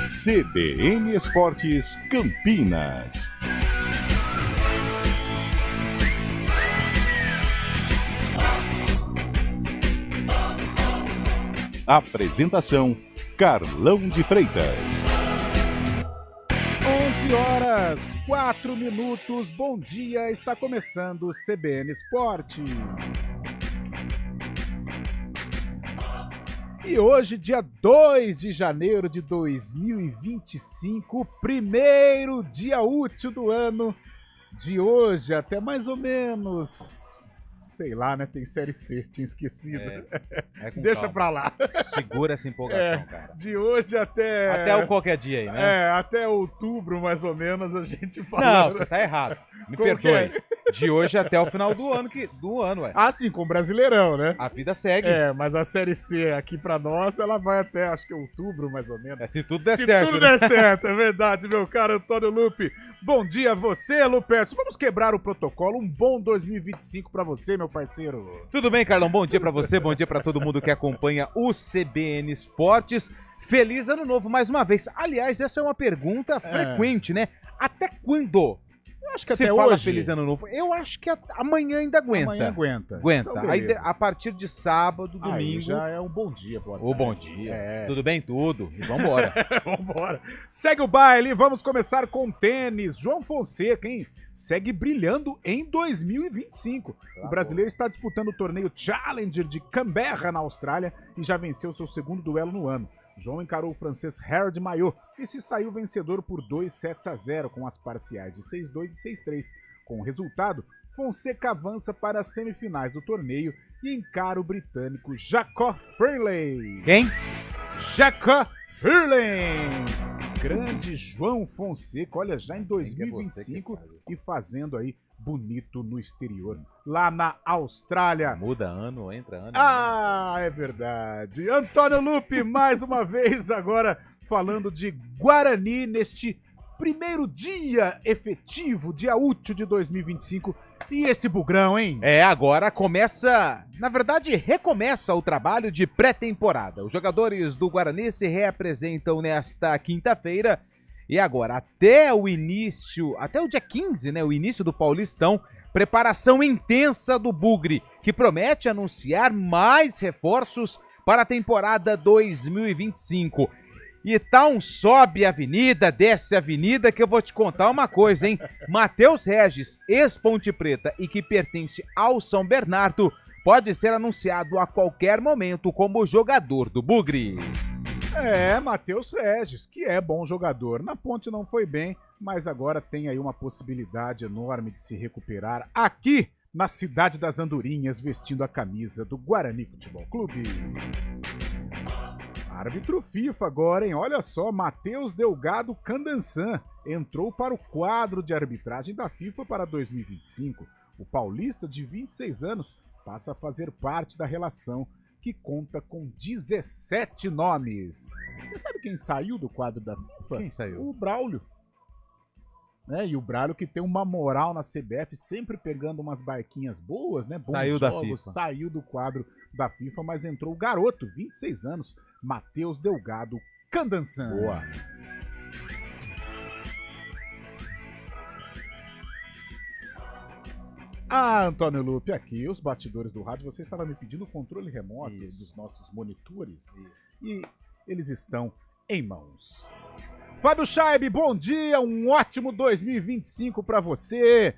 CBN Esportes Campinas. Apresentação: Carlão de Freitas. 11h04. Bom dia, está começando o CBN Esportes. E hoje, dia 2 de janeiro de 2025, primeiro dia útil do ano. De hoje até mais ou menos, sei lá, né? Tem Série C, tinha esquecido. Deixa calma. pra lá. Segura essa empolgação, cara. De hoje até... Até o qualquer dia aí, né? Até outubro, mais ou menos, a gente fala. Não, você tá errado. Me Como perdoe. que De hoje até o final do ano, ué. Ah, sim, com o Brasileirão, né? A vida segue. Mas a Série C aqui pra nós, ela vai até, acho que outubro, mais ou menos. Se tudo der Se certo. tudo né? der certo, é verdade, meu caro Antônio Lupe. Bom dia a você, Lupercio. Vamos quebrar o protocolo. Um bom 2025 pra você, meu parceiro. Tudo bem, Carlão? Bom dia pra você, bom dia pra todo mundo que acompanha o CBN Esportes. Feliz ano novo mais uma vez. Aliás, essa é uma pergunta frequente, né? Até quando? Acho que Você até fala hoje. feliz ano novo. Eu acho que amanhã ainda aguenta. Amanhã aguenta. Aguenta. Então, Aí, beleza. a partir de sábado, Aí domingo... já é um bom dia, boa Ô, bom tarde. dia. Tudo bem? Tudo. E vambora. Vambora. Segue o baile, vamos começar com tênis. João Fonseca, hein? Segue brilhando em 2025. O brasileiro está disputando o torneio Challenger de Canberra, na Austrália, e já venceu seu segundo duelo no ano. João encarou o francês Harold Mayot e se saiu vencedor por 2-0 com as parciais de 6-2 e 6-3. Com o resultado, Fonseca avança para as semifinais do torneio e encara o britânico Jacob Furley. Quem? Jacob Furley! Grande João Fonseca, olha, já em 2025 e fazendo aí bonito no exterior, lá na Austrália. Muda ano, entra ano. Ah, é verdade. Antônio Lupe, mais uma vez agora falando de Guarani neste primeiro dia efetivo, dia útil de 2025. E esse bugrão, hein? Agora começa, na verdade, recomeça o trabalho de pré-temporada. Os jogadores do Guarani se reapresentam nesta quinta-feira e agora até o dia 15, né, o início do Paulistão, preparação intensa do Bugre, que promete anunciar mais reforços para a temporada 2025. E tá um sobe a avenida, desce a avenida, que eu vou te contar uma coisa, hein? Matheus Regis, ex-Ponte Preta e que pertence ao São Bernardo, pode ser anunciado a qualquer momento como jogador do Bugre. Matheus Regis, que é bom jogador. Na Ponte não foi bem, mas agora tem aí uma possibilidade enorme de se recuperar aqui na cidade das Andorinhas, vestindo a camisa do Guarani Futebol Clube. Árbitro FIFA agora, hein? Olha só, Matheus Delgado Candansan entrou para o quadro de arbitragem da FIFA para 2025. O paulista de 26 anos passa a fazer parte da relação, que conta com 17 nomes. Você sabe quem saiu do quadro da FIFA? Quem saiu? O Braulio. E o Braulio, que tem uma moral na CBF, sempre pegando umas barquinhas boas, né? Bons Saiu da jogos, FIFA. saiu do quadro da FIFA, mas entrou o garoto, 26 anos, Matheus Delgado Candansan. Boa. Antônio Lupe, aqui, os bastidores do rádio, você estava me pedindo o controle remoto dos nossos monitores e eles estão em mãos. Fábio Chaib, bom dia, um ótimo 2025 para você,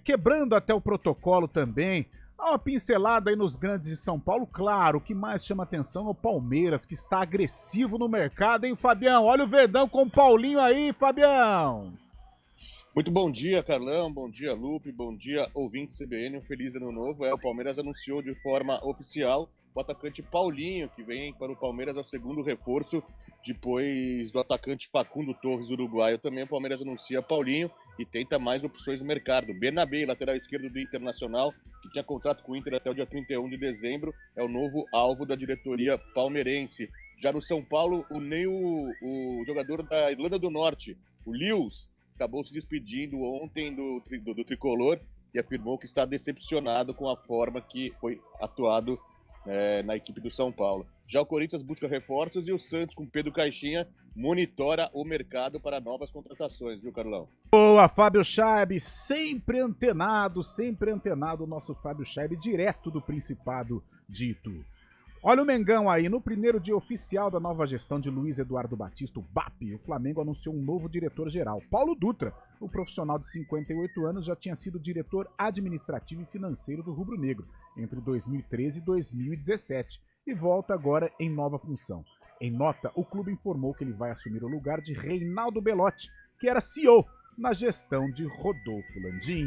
quebrando até o protocolo também. Dá uma pincelada aí nos grandes de São Paulo. Claro, o que mais chama atenção é o Palmeiras, que está agressivo no mercado, hein, Fabião? Olha o Verdão com o Paulinho aí, Fabião. Muito bom dia, Carlão, bom dia, Lupe, bom dia, ouvinte CBN, um feliz ano novo. O Palmeiras anunciou de forma oficial o atacante Paulinho, que vem para o Palmeiras ao segundo reforço, depois do atacante Facundo Torres, uruguaio. Também o Palmeiras anuncia Paulinho e tenta mais opções no mercado. Bernabé, lateral esquerdo do Internacional, que tinha contrato com o Inter até o dia 31 de dezembro, é o novo alvo da diretoria palmeirense. Já no São Paulo, o jogador da Irlanda do Norte, o Lewis, acabou se despedindo ontem do tricolor e afirmou que está decepcionado com a forma que foi atuado na equipe do São Paulo. Já o Corinthians busca reforços e o Santos, com Pedro Caixinha, monitora o mercado para novas contratações, viu, Carlão? Boa, Fábio Chaib, sempre antenado o nosso Fábio Chaib, direto do Principado de Itu. Olha o Mengão aí, no primeiro dia oficial da nova gestão de Luiz Eduardo Batista, o BAP, o Flamengo anunciou um novo diretor-geral. Paulo Dutra, o profissional de 58 anos, já tinha sido diretor administrativo e financeiro do Rubro Negro entre 2013 e 2017 e volta agora em nova função. Em nota, o clube informou que ele vai assumir o lugar de Reinaldo Belotti, que era CEO na gestão de Rodolfo Landim.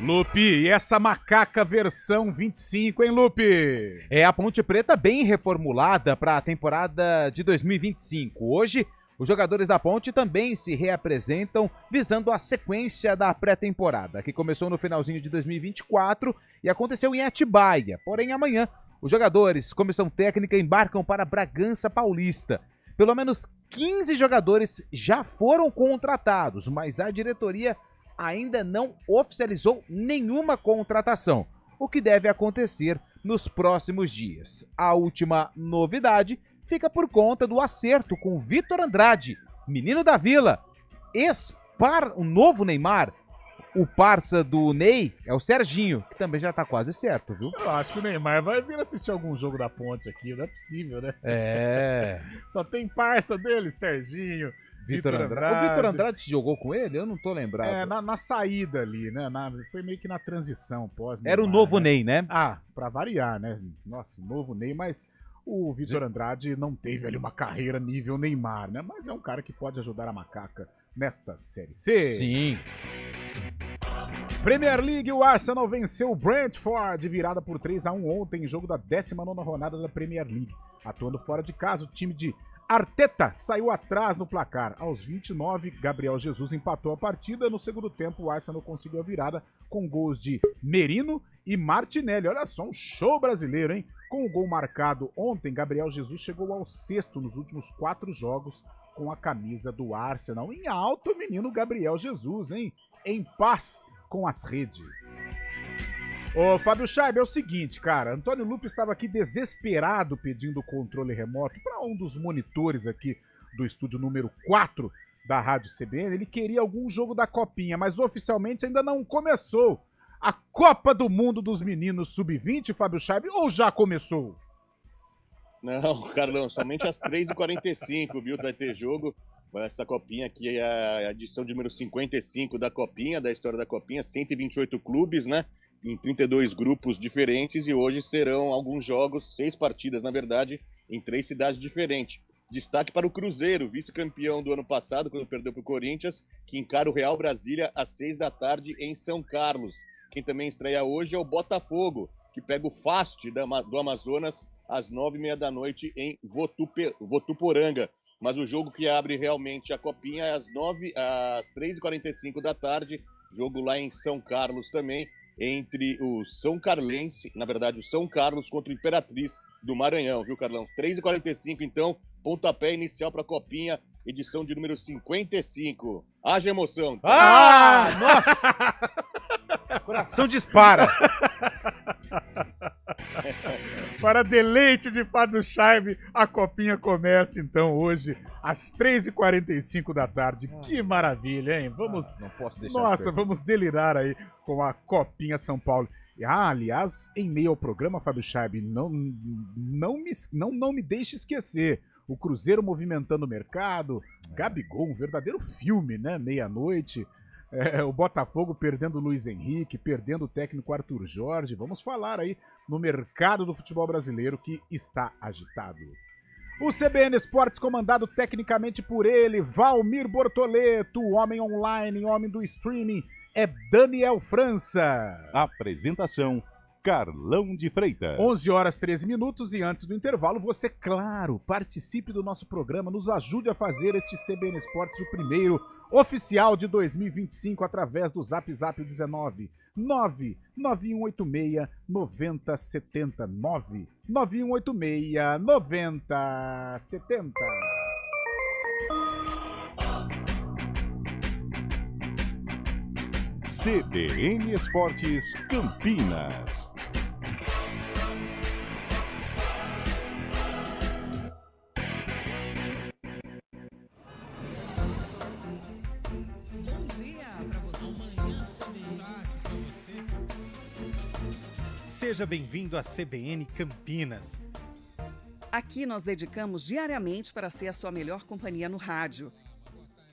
Lupe, e essa macaca versão 25, hein, Lupe? É a Ponte Preta bem reformulada para a temporada de 2025. Hoje, os jogadores da Ponte também se reapresentam visando a sequência da pré-temporada, que começou no finalzinho de 2024 e aconteceu em Atibaia. Porém, amanhã, os jogadores, comissão técnica, embarcam para Bragança Paulista. Pelo menos 15 jogadores já foram contratados, mas a diretoria ainda não oficializou nenhuma contratação, o que deve acontecer nos próximos dias. A última novidade fica por conta do acerto com o Vitor Andrade, menino da Vila, o novo Neymar. O parça do Ney é o Serginho, que também já tá quase certo, viu? Eu acho que o Neymar vai vir assistir algum jogo da Ponte aqui, não é possível, né? É. Só tem parça dele, Serginho, Vitor Andrade. O Vitor Andrade jogou com ele? Eu não tô lembrado. É, na saída ali, né? Foi meio que na transição pós. Era o novo Ney, né? Ah, pra variar, né? Nossa, novo Ney, mas o Vitor Andrade não teve ali uma carreira nível Neymar, né? Mas é um cara que pode ajudar a macaca nesta Série C. Sim. Premier League, o Arsenal venceu o Brentford de virada por 3-1 ontem em jogo da 19ª rodada da Premier League. Atuando fora de casa, o time de Arteta saiu atrás no placar. Aos 29, Gabriel Jesus empatou a partida. No segundo tempo, o Arsenal conseguiu a virada com gols de Merino e Martinelli. Olha só, um show brasileiro, hein? Com o gol marcado ontem, Gabriel Jesus chegou ao 6º nos últimos 4 jogos com a camisa do Arsenal. Em alto, o menino Gabriel Jesus, hein? Em paz com as redes. Ô, Fábio Chaib, é o seguinte, cara. Antônio Lupe estava aqui desesperado pedindo o controle remoto para um dos monitores aqui do estúdio número 4 da Rádio CBN. Ele queria algum jogo da Copinha, mas oficialmente ainda não começou. A Copa do Mundo dos Meninos Sub-20, Fábio Chaib, ou já começou? Não, Carlão, somente às 3h45, viu? Vai ter jogo. Essa Copinha aqui é a edição de número 55 da Copinha, da história da Copinha. 128 clubes, né? Em 32 grupos diferentes, e hoje serão alguns jogos, 6 partidas, na verdade, em 3 cidades diferentes. Destaque para o Cruzeiro, vice-campeão do ano passado, quando perdeu para o Corinthians, que encara o Real Brasília às 6 da tarde em São Carlos. Quem também estreia hoje é o Botafogo, que pega o Fast do Amazonas às 9h30 da noite em Votuporanga. Mas o jogo que abre realmente a Copinha é às 3h45 da tarde, jogo lá em São Carlos também, entre o São Carlense, na verdade o São Carlos contra o Imperatriz do Maranhão, viu, Carlão? 3h45, então, pontapé inicial para a Copinha, edição de número 55. Haja emoção. Ah, nossa! Coração dispara. Para deleite de Fábio Chaib, a Copinha começa então hoje às 3h45 da tarde. Que maravilha, hein? Vamos, não posso deixar. Nossa, vamos delirar aí com a Copinha São Paulo. Aliás, em meio ao programa, Fábio Chaib, não me deixe esquecer. O Cruzeiro movimentando o mercado, Gabigol, um verdadeiro filme, né? Meia-noite. O Botafogo perdendo o Luiz Henrique, perdendo o técnico Arthur Jorge. Vamos falar aí no mercado do futebol brasileiro que está agitado. O CBN Esportes, comandado tecnicamente por ele, Valmir Bortoleto, o homem online, homem do streaming, é Daniel França. Apresentação, Carlão de Freitas. 11h13 e antes do intervalo, você, claro, participe do nosso programa, nos ajude a fazer este CBN Esportes o primeiro oficial de 2025 através do Zap 19 99186 9070 99186 9070. CBN Esportes Campinas. Seja bem-vindo à CBN Campinas. Aqui nós dedicamos diariamente para ser a sua melhor companhia no rádio.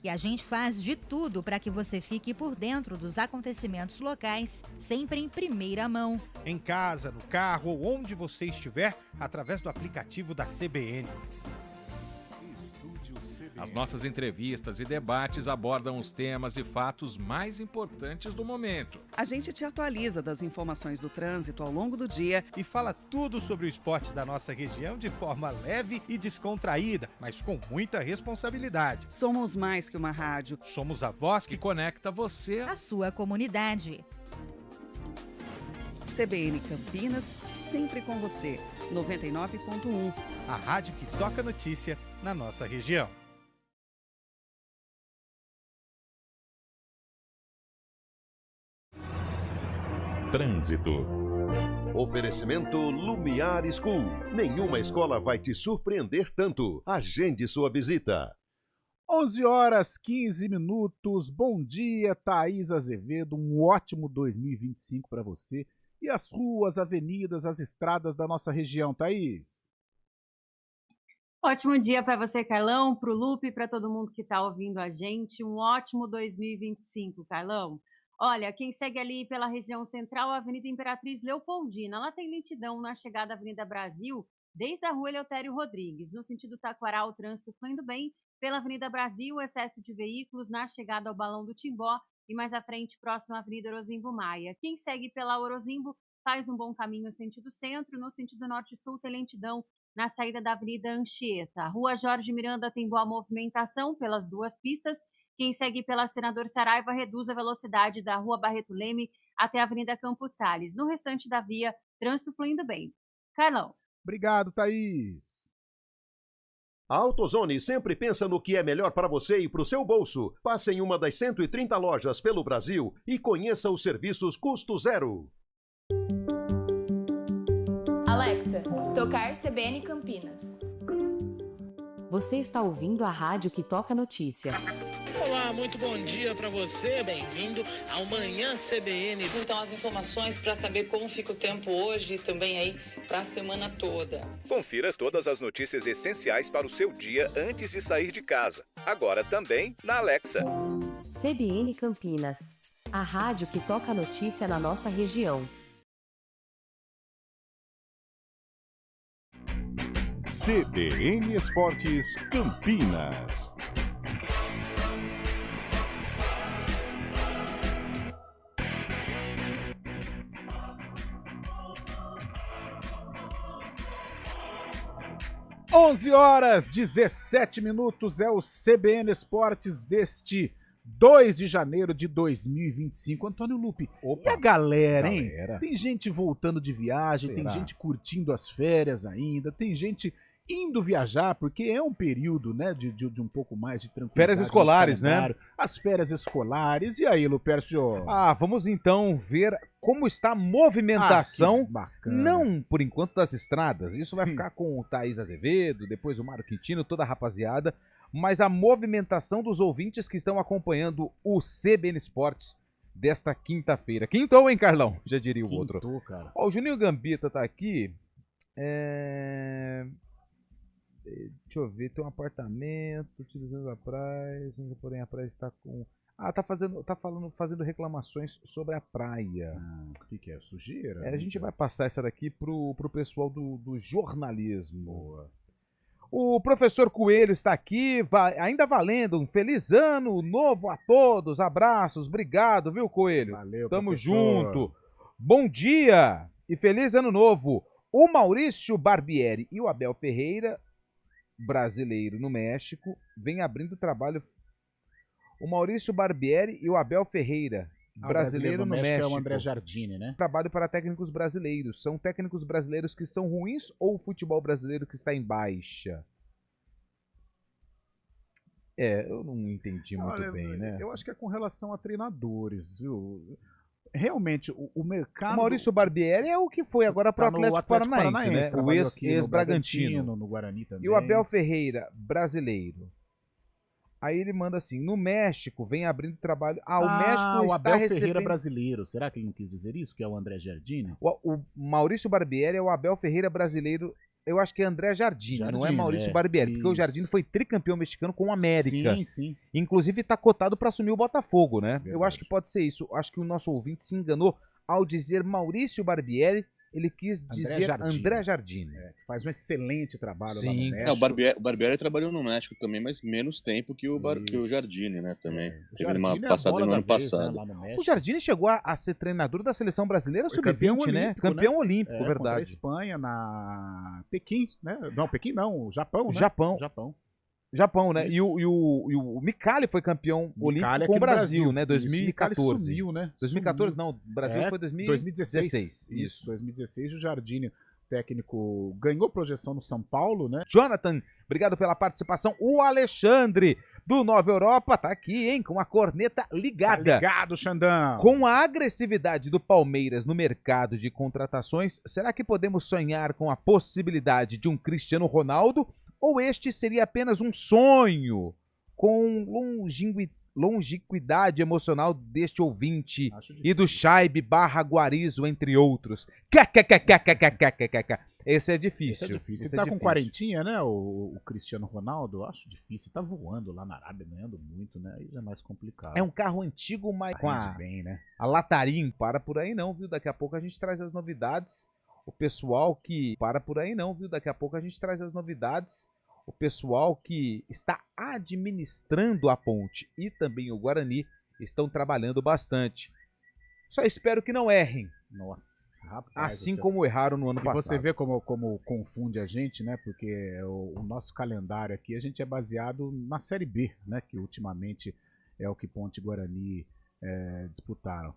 E a gente faz de tudo para que você fique por dentro dos acontecimentos locais, sempre em primeira mão. Em casa, no carro ou onde você estiver, através do aplicativo da CBN. As nossas entrevistas e debates abordam os temas e fatos mais importantes do momento. A gente te atualiza das informações do trânsito ao longo do dia E fala tudo sobre o esporte da nossa região de forma leve e descontraída, mas com muita responsabilidade. Somos mais que uma rádio. Somos a voz Que que conecta você. A sua comunidade. CBN Campinas, sempre com você. 99.1. a rádio que toca notícia na nossa região. Trânsito. Oferecimento Lumiar School. Nenhuma escola vai te surpreender tanto. Agende sua visita. 11 horas 15 minutos. Bom dia, Thaís Azevedo. Um ótimo 2025 para você. E as ruas, avenidas, as estradas da nossa região, Thaís? Ótimo dia para você, Carlão, para o Lupe, para todo mundo que está ouvindo a gente. Um ótimo 2025, Carlão. Olha, quem segue ali pela região central, a Avenida Imperatriz Leopoldina, lá tem lentidão na chegada à Avenida Brasil, desde a Rua Eleutério Rodrigues. No sentido Taquaral, o trânsito fluindo bem. Pela Avenida Brasil, excesso de veículos na chegada ao Balão do Timbó e mais à frente, próximo à Avenida Orozimbo Maia. Quem segue pela Orozimbo faz um bom caminho no sentido centro. No sentido norte-sul, tem lentidão na saída da Avenida Anchieta. A Rua Jorge Miranda tem boa movimentação pelas duas pistas. Quem segue pela Senador Saraiva reduz a velocidade da Rua Barreto Leme até a Avenida Campos Sales. No restante da via, trânsito fluindo bem. Carlão. Obrigado, Thaís. A AutoZone sempre pensa no que é melhor para você e para o seu bolso. Passe em uma das 130 lojas pelo Brasil e conheça os serviços custo zero. Alexa, tocar CBN Campinas. Você está ouvindo a rádio que toca notícia. Olá, muito bom dia para você, bem-vindo ao Manhã CBN. Então, as informações para saber como fica o tempo hoje e também aí para a semana toda. Confira todas as notícias essenciais para o seu dia antes de sair de casa. Agora também na Alexa. CBN Campinas, a rádio que toca notícia na nossa região. CBN Esportes Campinas. Onze horas 17 minutos é o CBN Esportes deste 2 de janeiro de 2025. Antônio Lupe, e a galera, hein? Tem gente voltando de viagem, tem gente curtindo as férias ainda, tem gente indo viajar, porque é um período, né, de um pouco mais de tranquilidade. Férias escolares, né? As férias escolares. E aí, Lupércio? Vamos então ver como está a movimentação, bacana. não por enquanto das estradas. Isso vai ficar com o Thaís Azevedo, depois o Mário Quintino, toda a rapaziada. Mas a movimentação dos ouvintes que estão acompanhando o CBN Esportes desta quinta-feira. Quintou, hein, Carlão? Já diria o outro. Cara. Ó, o Juninho Gambetta tá aqui. Deixa eu ver, tem um apartamento, utilizando a praia, porém a praia está com... fazendo reclamações sobre a praia. O que é? Sujeira? A gente vai passar essa daqui pro pessoal do jornalismo. Boa. O professor Coelho está aqui, ainda valendo. Um feliz ano novo a todos. Abraços, obrigado, viu, Coelho? Valeu, tamo professor. junto. Bom dia e feliz ano novo. O Maurício Barbieri e o Abel Ferreira, brasileiro no México, vem abrindo trabalho. O Maurício Barbieri e o Abel Ferreira, brasileiro no México. É o André Jardine, né? Trabalho para técnicos brasileiros. São técnicos brasileiros que são ruins ou o futebol brasileiro que está em baixa? Eu não entendi muito bem, né? Eu acho que é com relação a treinadores, viu? Realmente, o mercado... O Maurício Barbieri é o que foi agora para o Atlético Paranaense, né? O ex-Bragantino. No Guarani também. E o Abel Ferreira, brasileiro. Aí ele manda assim, no México vem abrindo trabalho... o México o está Abel recebendo... Ferreira brasileiro. Será que ele não quis dizer isso? Que é o André Jardine? O Maurício Barbieri é o Abel Ferreira brasileiro. Eu acho que é André Jardine, não é Maurício Barbieri, porque o Jardine foi tricampeão mexicano com o América. Sim, sim. Inclusive tá cotado para assumir o Botafogo, né? Verdade. Eu acho que pode ser isso. Acho que o nosso ouvinte se enganou ao dizer Maurício Barbieri, ele quis dizer André Jardine. Que faz um excelente trabalho Sim. lá no México. O Barbieri trabalhou no México também, mas menos tempo que o Jardine, né? Também. Teve Jardine uma é a passada bola no da ano vez, passado. né, lá no México. O Jardine chegou a ser treinador da seleção brasileira sub-20, né? Campeão olímpico, Contra a verdade. Espanha, na Pequim, né? Não, Pequim não, Japão, né? Japão, né? E o Micali foi campeão olímpico com o Brasil, né? 2014. Sumiu, né? 2014 não, o Brasil foi 2016. Isso, 2016 o Jardine, técnico, ganhou projeção no São Paulo, né? Jonathan, obrigado pela participação. O Alexandre, do Nova Europa, tá aqui, hein? Com a corneta ligada. Tá ligado, Xandão. Com a agressividade do Palmeiras no mercado de contratações, será que podemos sonhar com a possibilidade de um Cristiano Ronaldo? Ou este seria apenas um sonho com longevidade emocional deste ouvinte e do Shaibe / Guarizo, entre outros? Esse é difícil. Esse é difícil. Ele tá com quarentinha, né? O Cristiano Ronaldo, eu acho difícil. Tá voando lá na Arábia, ganhando muito, né? Aí já é mais complicado. É um carro antigo, mas com né? a latarim. Para por aí não, viu? Daqui a pouco a gente traz as novidades. O pessoal que... Para por aí não, viu? Daqui a pouco a gente traz as novidades. O pessoal que está administrando a ponte e também o Guarani estão trabalhando bastante. Só espero que não errem. Nossa, rapaz. Assim como erraram no ano passado. E você vê como confunde a gente, né? Porque o nosso calendário aqui, a gente é baseado na Série B, né? Que ultimamente é o que Ponte e Guarani disputaram.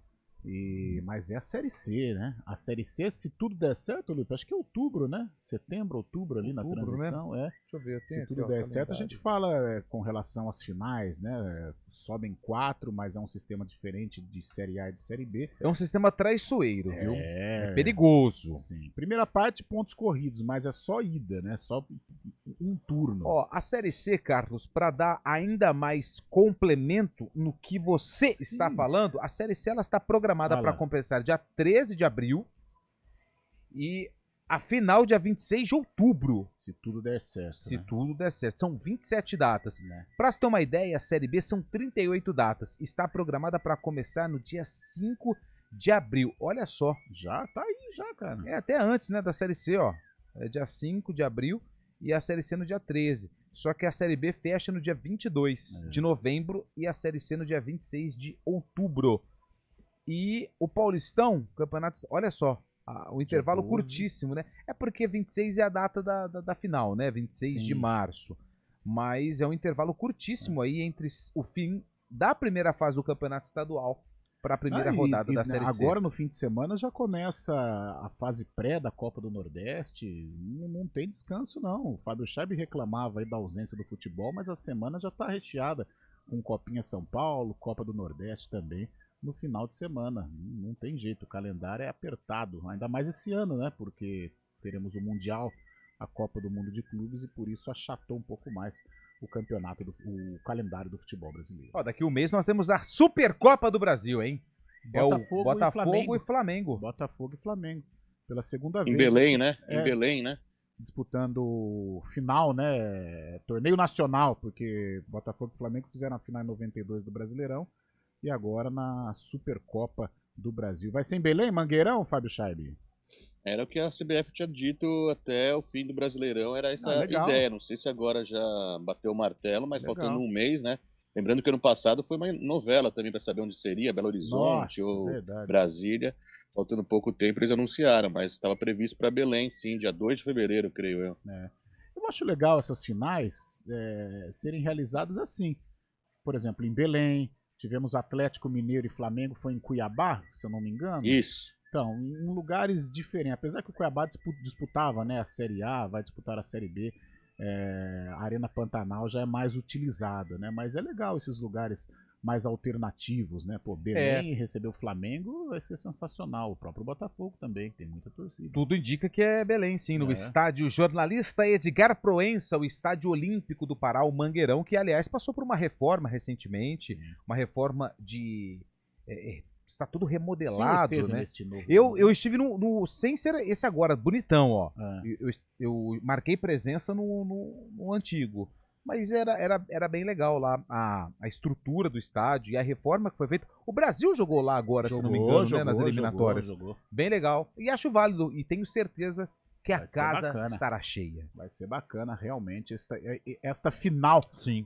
Mas é a Série C, né? A Série C, se tudo der certo, Lupe, acho que é outubro, né? Setembro, outubro ali na transição. Né? Deixa eu ver. Se tudo der certo, a gente fala com relação às finais, né? Sobem 4, mas é um sistema diferente de Série A e de Série B. É um sistema traiçoeiro, viu? É perigoso. Sim. Primeira parte, pontos corridos, mas é só ida, né? Só um turno. Ó, a Série C, Carlos, para dar ainda mais complemento no que você está falando, a Série C ela está programada para começar dia 13 de abril e a final dia 26 de outubro. Se tudo der certo. Se tudo der certo. São 27 datas. Para você ter uma ideia, a Série B são 38 datas. Está programada para começar no dia 5 de abril. Olha só. Já tá aí, já, cara. É até antes, né, da Série C, ó. É dia 5 de abril e a Série C no dia 13. Só que a Série B fecha no dia 22 de novembro e a Série C no dia 26 de outubro. E o Paulistão, campeonato, olha só, o intervalo curtíssimo, né? É porque 26 é a data da final, né? 26 de março. Mas é um intervalo curtíssimo aí entre o fim da primeira fase do campeonato estadual para a primeira rodada da Série C. Agora, no fim de semana, já começa a fase pré da Copa do Nordeste. Não tem descanso, não. O Fábio Scheibe reclamava aí da ausência do futebol, mas a semana já está recheada com Copinha São Paulo, Copa do Nordeste também. No final de semana, não tem jeito, o calendário é apertado, ainda mais esse ano, né, porque teremos o Mundial, a Copa do Mundo de Clubes e por isso achatou um pouco mais o campeonato, o calendário do futebol brasileiro. Ó, daqui um mês nós temos a Supercopa do Brasil, hein? Botafogo e Flamengo. Botafogo e Flamengo, pela segunda vez. Em Belém, né? Em Belém, né? Disputando final, né, torneio nacional, porque Botafogo e Flamengo fizeram a final em 92 do Brasileirão. E agora na Supercopa do Brasil. Vai ser em Belém, Mangueirão, Fábio Scheibe? Era o que a CBF tinha dito até o fim do Brasileirão, era essa ideia. Não sei se agora já bateu o martelo, mas faltando um mês, né? Lembrando que ano passado foi uma novela também para saber onde seria, Belo Horizonte ou Brasília. Faltando pouco tempo eles anunciaram, mas estava previsto para Belém, sim, dia 2 de fevereiro, creio eu. Eu acho legal essas finais serem realizadas assim. Por exemplo, em Belém. Tivemos Atlético Mineiro e Flamengo, foi em Cuiabá, se eu não me engano. Isso. Então, em lugares diferentes. Apesar que o Cuiabá disputava, né, a Série A, vai disputar a Série B, a Arena Pantanal já é mais utilizada, né? Mas é legal esses lugares mais alternativos, né? Pô, Belém receber o Flamengo vai ser sensacional. O próprio Botafogo também, que tem muita torcida. Tudo indica que é Belém, sim, no estádio Jornalista Edgar Proença, o estádio olímpico do Pará, o Mangueirão, que, aliás, passou por uma reforma recentemente, uma reforma de... está tudo remodelado, né? Eu estive sem ser esse agora, bonitão, ó. Eu marquei presença no antigo. Mas era bem legal lá a estrutura do estádio e a reforma que foi feita. O Brasil jogou lá agora, se não me engano, né, nas eliminatórias. Jogou. Bem legal. E acho válido. E tenho certeza que a casa estará cheia. Vai ser bacana, realmente, esta final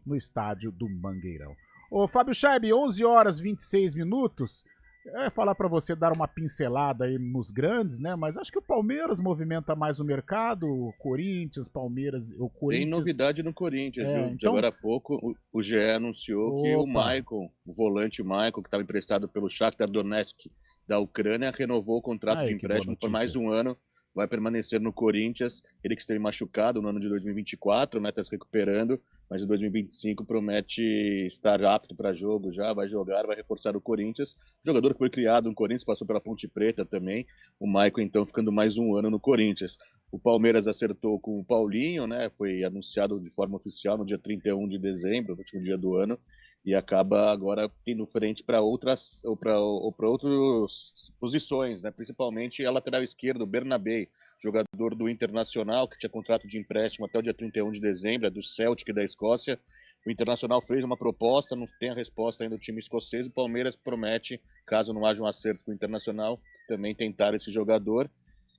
no estádio do Mangueirão. Ô, Fábio Scheib, 11 horas 26 minutos. Eu ia falar para você dar uma pincelada aí nos grandes, né? Mas acho que o Palmeiras movimenta mais o mercado, o Corinthians, Palmeiras, o Corinthians... Tem novidade no Corinthians, viu? De agora a pouco, o GE anunciou que o Maicon, o volante Maicon, que estava emprestado pelo Shakhtar Donetsk da Ucrânia, renovou o contrato de empréstimo por mais um ano, vai permanecer no Corinthians. Ele que esteve machucado no ano de 2024, né? Está se recuperando, mas em 2025 promete estar apto para jogo já, vai jogar, vai reforçar o Corinthians. Jogador que foi criado no Corinthians, passou pela Ponte Preta também. O Maicon, então, ficando mais um ano no Corinthians. O Palmeiras acertou com o Paulinho, né? Foi anunciado de forma oficial no dia 31 de dezembro, no último dia do ano, e acaba agora tendo frente para outras posições, né? Principalmente a lateral esquerda, o Bernabé, jogador do Internacional, que tinha contrato de empréstimo até o dia 31 de dezembro, é do Celtic da Escócia. O Internacional fez uma proposta, não tem a resposta ainda do time escocês. O Palmeiras promete, caso não haja um acerto com o Internacional, também tentar esse jogador.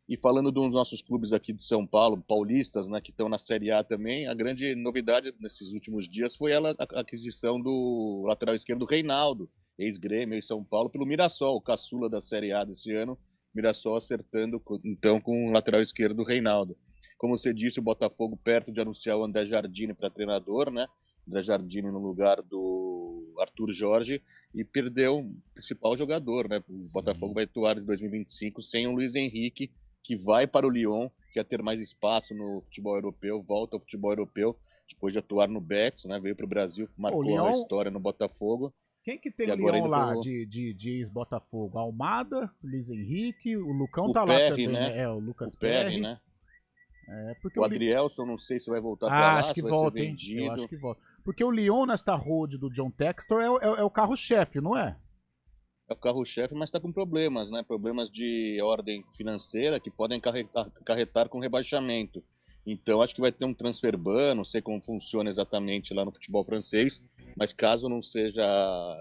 E falando dos nossos clubes aqui de São Paulo, paulistas, né, que estão na Série A também, a grande novidade nesses últimos dias foi a aquisição do lateral esquerdo Reinaldo, ex-Grêmio em São Paulo, pelo Mirassol, o caçula da Série A desse ano. Mirassol acertando então com o lateral esquerdo Reinaldo. Como você disse, o Botafogo perto de anunciar o André Jardine para treinador, né? André Jardine no lugar do Arthur Jorge, e perdeu o principal jogador, né? O Botafogo vai atuar em 2025 sem o Luiz Henrique, que vai para o Lyon, quer ter mais espaço no futebol europeu, volta ao futebol europeu, depois de atuar no Betis, né? Veio para o Brasil, marcou a história no Botafogo. Quem que tem o Lyon lá de ex-Botafogo? Almada, Luiz Henrique, o Lucão tá lá também, né? O Lucas Perry, né? Porque o Adrielson, não sei se vai voltar para lá, acho que volta, hein? Eu acho que volta. Porque o Lyon, nesta road do John Textor, é o carro-chefe, não é? É o carro-chefe, mas está com problemas, né? Problemas de ordem financeira que podem acarretar com rebaixamento. Então, acho que vai ter um transfer ban, não sei como funciona exatamente lá no futebol francês, mas caso não seja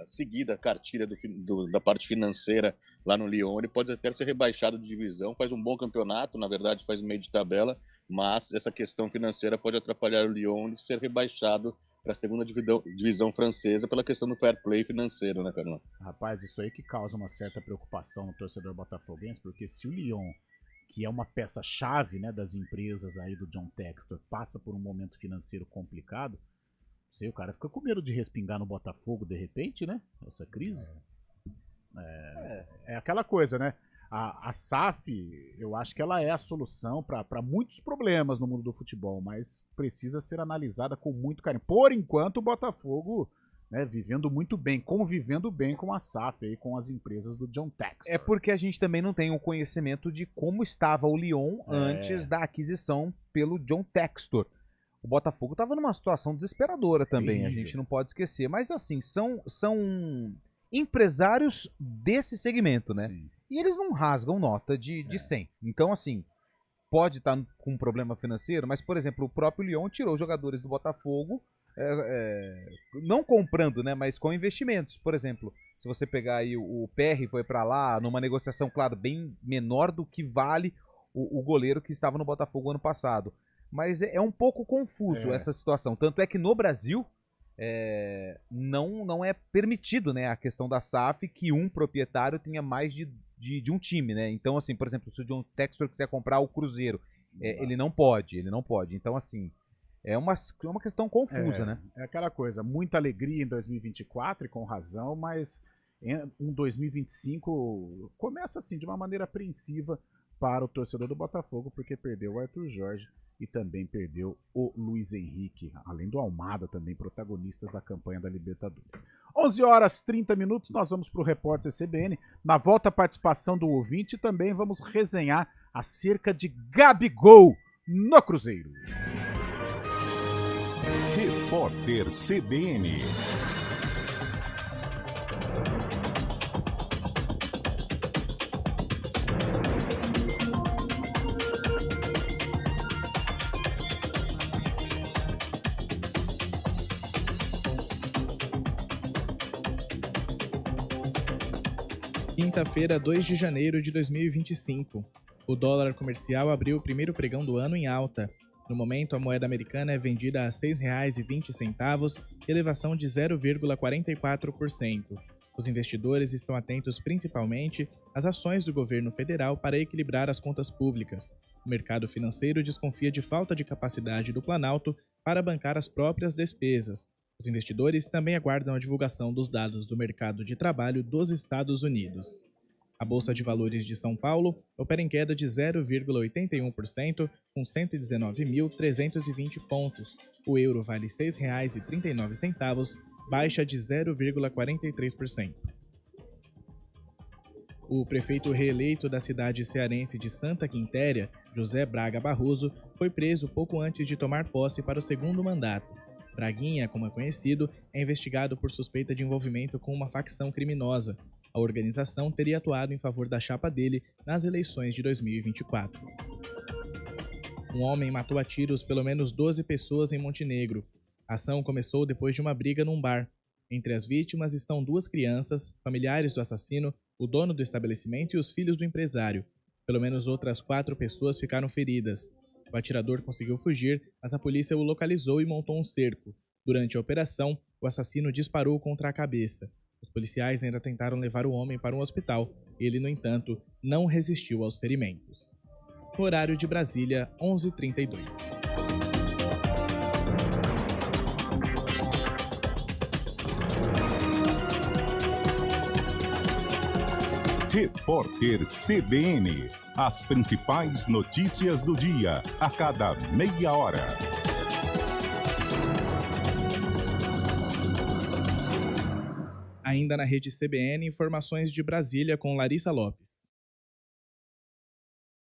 seguida a cartilha da parte financeira lá no Lyon, ele pode até ser rebaixado de divisão, faz um bom campeonato, na verdade faz meio de tabela, mas essa questão financeira pode atrapalhar o Lyon de ser rebaixado para a segunda divisão francesa pela questão do fair play financeiro, né, Carlão? Rapaz, isso aí que causa uma certa preocupação no torcedor botafoguense, porque se o Lyon, que é uma peça-chave, né, das empresas aí do John Textor, passa por um momento financeiro complicado, não sei, o cara fica com medo de respingar no Botafogo de repente, né? Essa crise. É aquela coisa, né? A SAF, eu acho que ela é a solução para muitos problemas no mundo do futebol, mas precisa ser analisada com muito carinho. Por enquanto, o Botafogo, né, vivendo muito bem, convivendo bem com a SAF e com as empresas do John Textor. É porque a gente também não tem o conhecimento de como estava o Lyon antes da aquisição pelo John Textor. O Botafogo estava numa situação desesperadora também, a gente não pode esquecer. Mas assim, são empresários desse segmento, né? Sim. E eles não rasgam nota de 100. Então, assim, pode estar com um problema financeiro, mas, por exemplo, o próprio Lyon tirou jogadores do Botafogo, não comprando, né, mas com investimentos. Por exemplo, se você pegar aí o PR foi para lá, numa negociação, claro, bem menor do que vale o goleiro que estava no Botafogo ano passado. Mas é um pouco confuso essa situação. Tanto é que no Brasil não é permitido, né, a questão da SAF que um proprietário tenha mais de um time, né? Então, assim, por exemplo, se o John Textor quiser comprar o Cruzeiro, ele não pode. Então, assim, é uma questão confusa, né? É aquela coisa, muita alegria em 2024, e com razão, mas em 2025 começa, assim, de uma maneira apreensiva para o torcedor do Botafogo, porque perdeu o Arthur Jorge e também perdeu o Luiz Henrique, além do Almada também, protagonistas da campanha da Libertadores. 11h30, nós vamos para o Repórter CBN. Na volta, a participação do ouvinte, também vamos resenhar acerca de Gabigol no Cruzeiro. Repórter CBN. Quinta-feira, 2 de janeiro de 2025. O dólar comercial abriu o primeiro pregão do ano em alta. No momento, a moeda americana é vendida a R$ 6,20, elevação de 0,44%. Os investidores estão atentos principalmente às ações do governo federal para equilibrar as contas públicas. O mercado financeiro desconfia de falta de capacidade do Planalto para bancar as próprias despesas. Os investidores também aguardam a divulgação dos dados do mercado de trabalho dos Estados Unidos. A Bolsa de Valores de São Paulo opera em queda de 0,81%, com 119.320 pontos. O euro vale R$ 6,39, baixa de 0,43%. O prefeito reeleito da cidade cearense de Santa Quitéria, José Braga Barroso, foi preso pouco antes de tomar posse para o segundo mandato. Braguinha, como é conhecido, é investigado por suspeita de envolvimento com uma facção criminosa. A organização teria atuado em favor da chapa dele nas eleições de 2024. Um homem matou a tiros pelo menos 12 pessoas em Montenegro. A ação começou depois de uma briga num bar. Entre as vítimas estão 2 crianças, familiares do assassino, o dono do estabelecimento e os filhos do empresário. Pelo menos outras 4 pessoas ficaram feridas. O atirador conseguiu fugir, mas a polícia o localizou e montou um cerco. Durante a operação, o assassino disparou contra a cabeça. Os policiais ainda tentaram levar o homem para um hospital. Ele, no entanto, não resistiu aos ferimentos. No horário de Brasília, 11h32. Repórter CBN. As principais notícias do dia, a cada meia hora. Ainda na rede CBN, informações de Brasília com Larissa Lopes.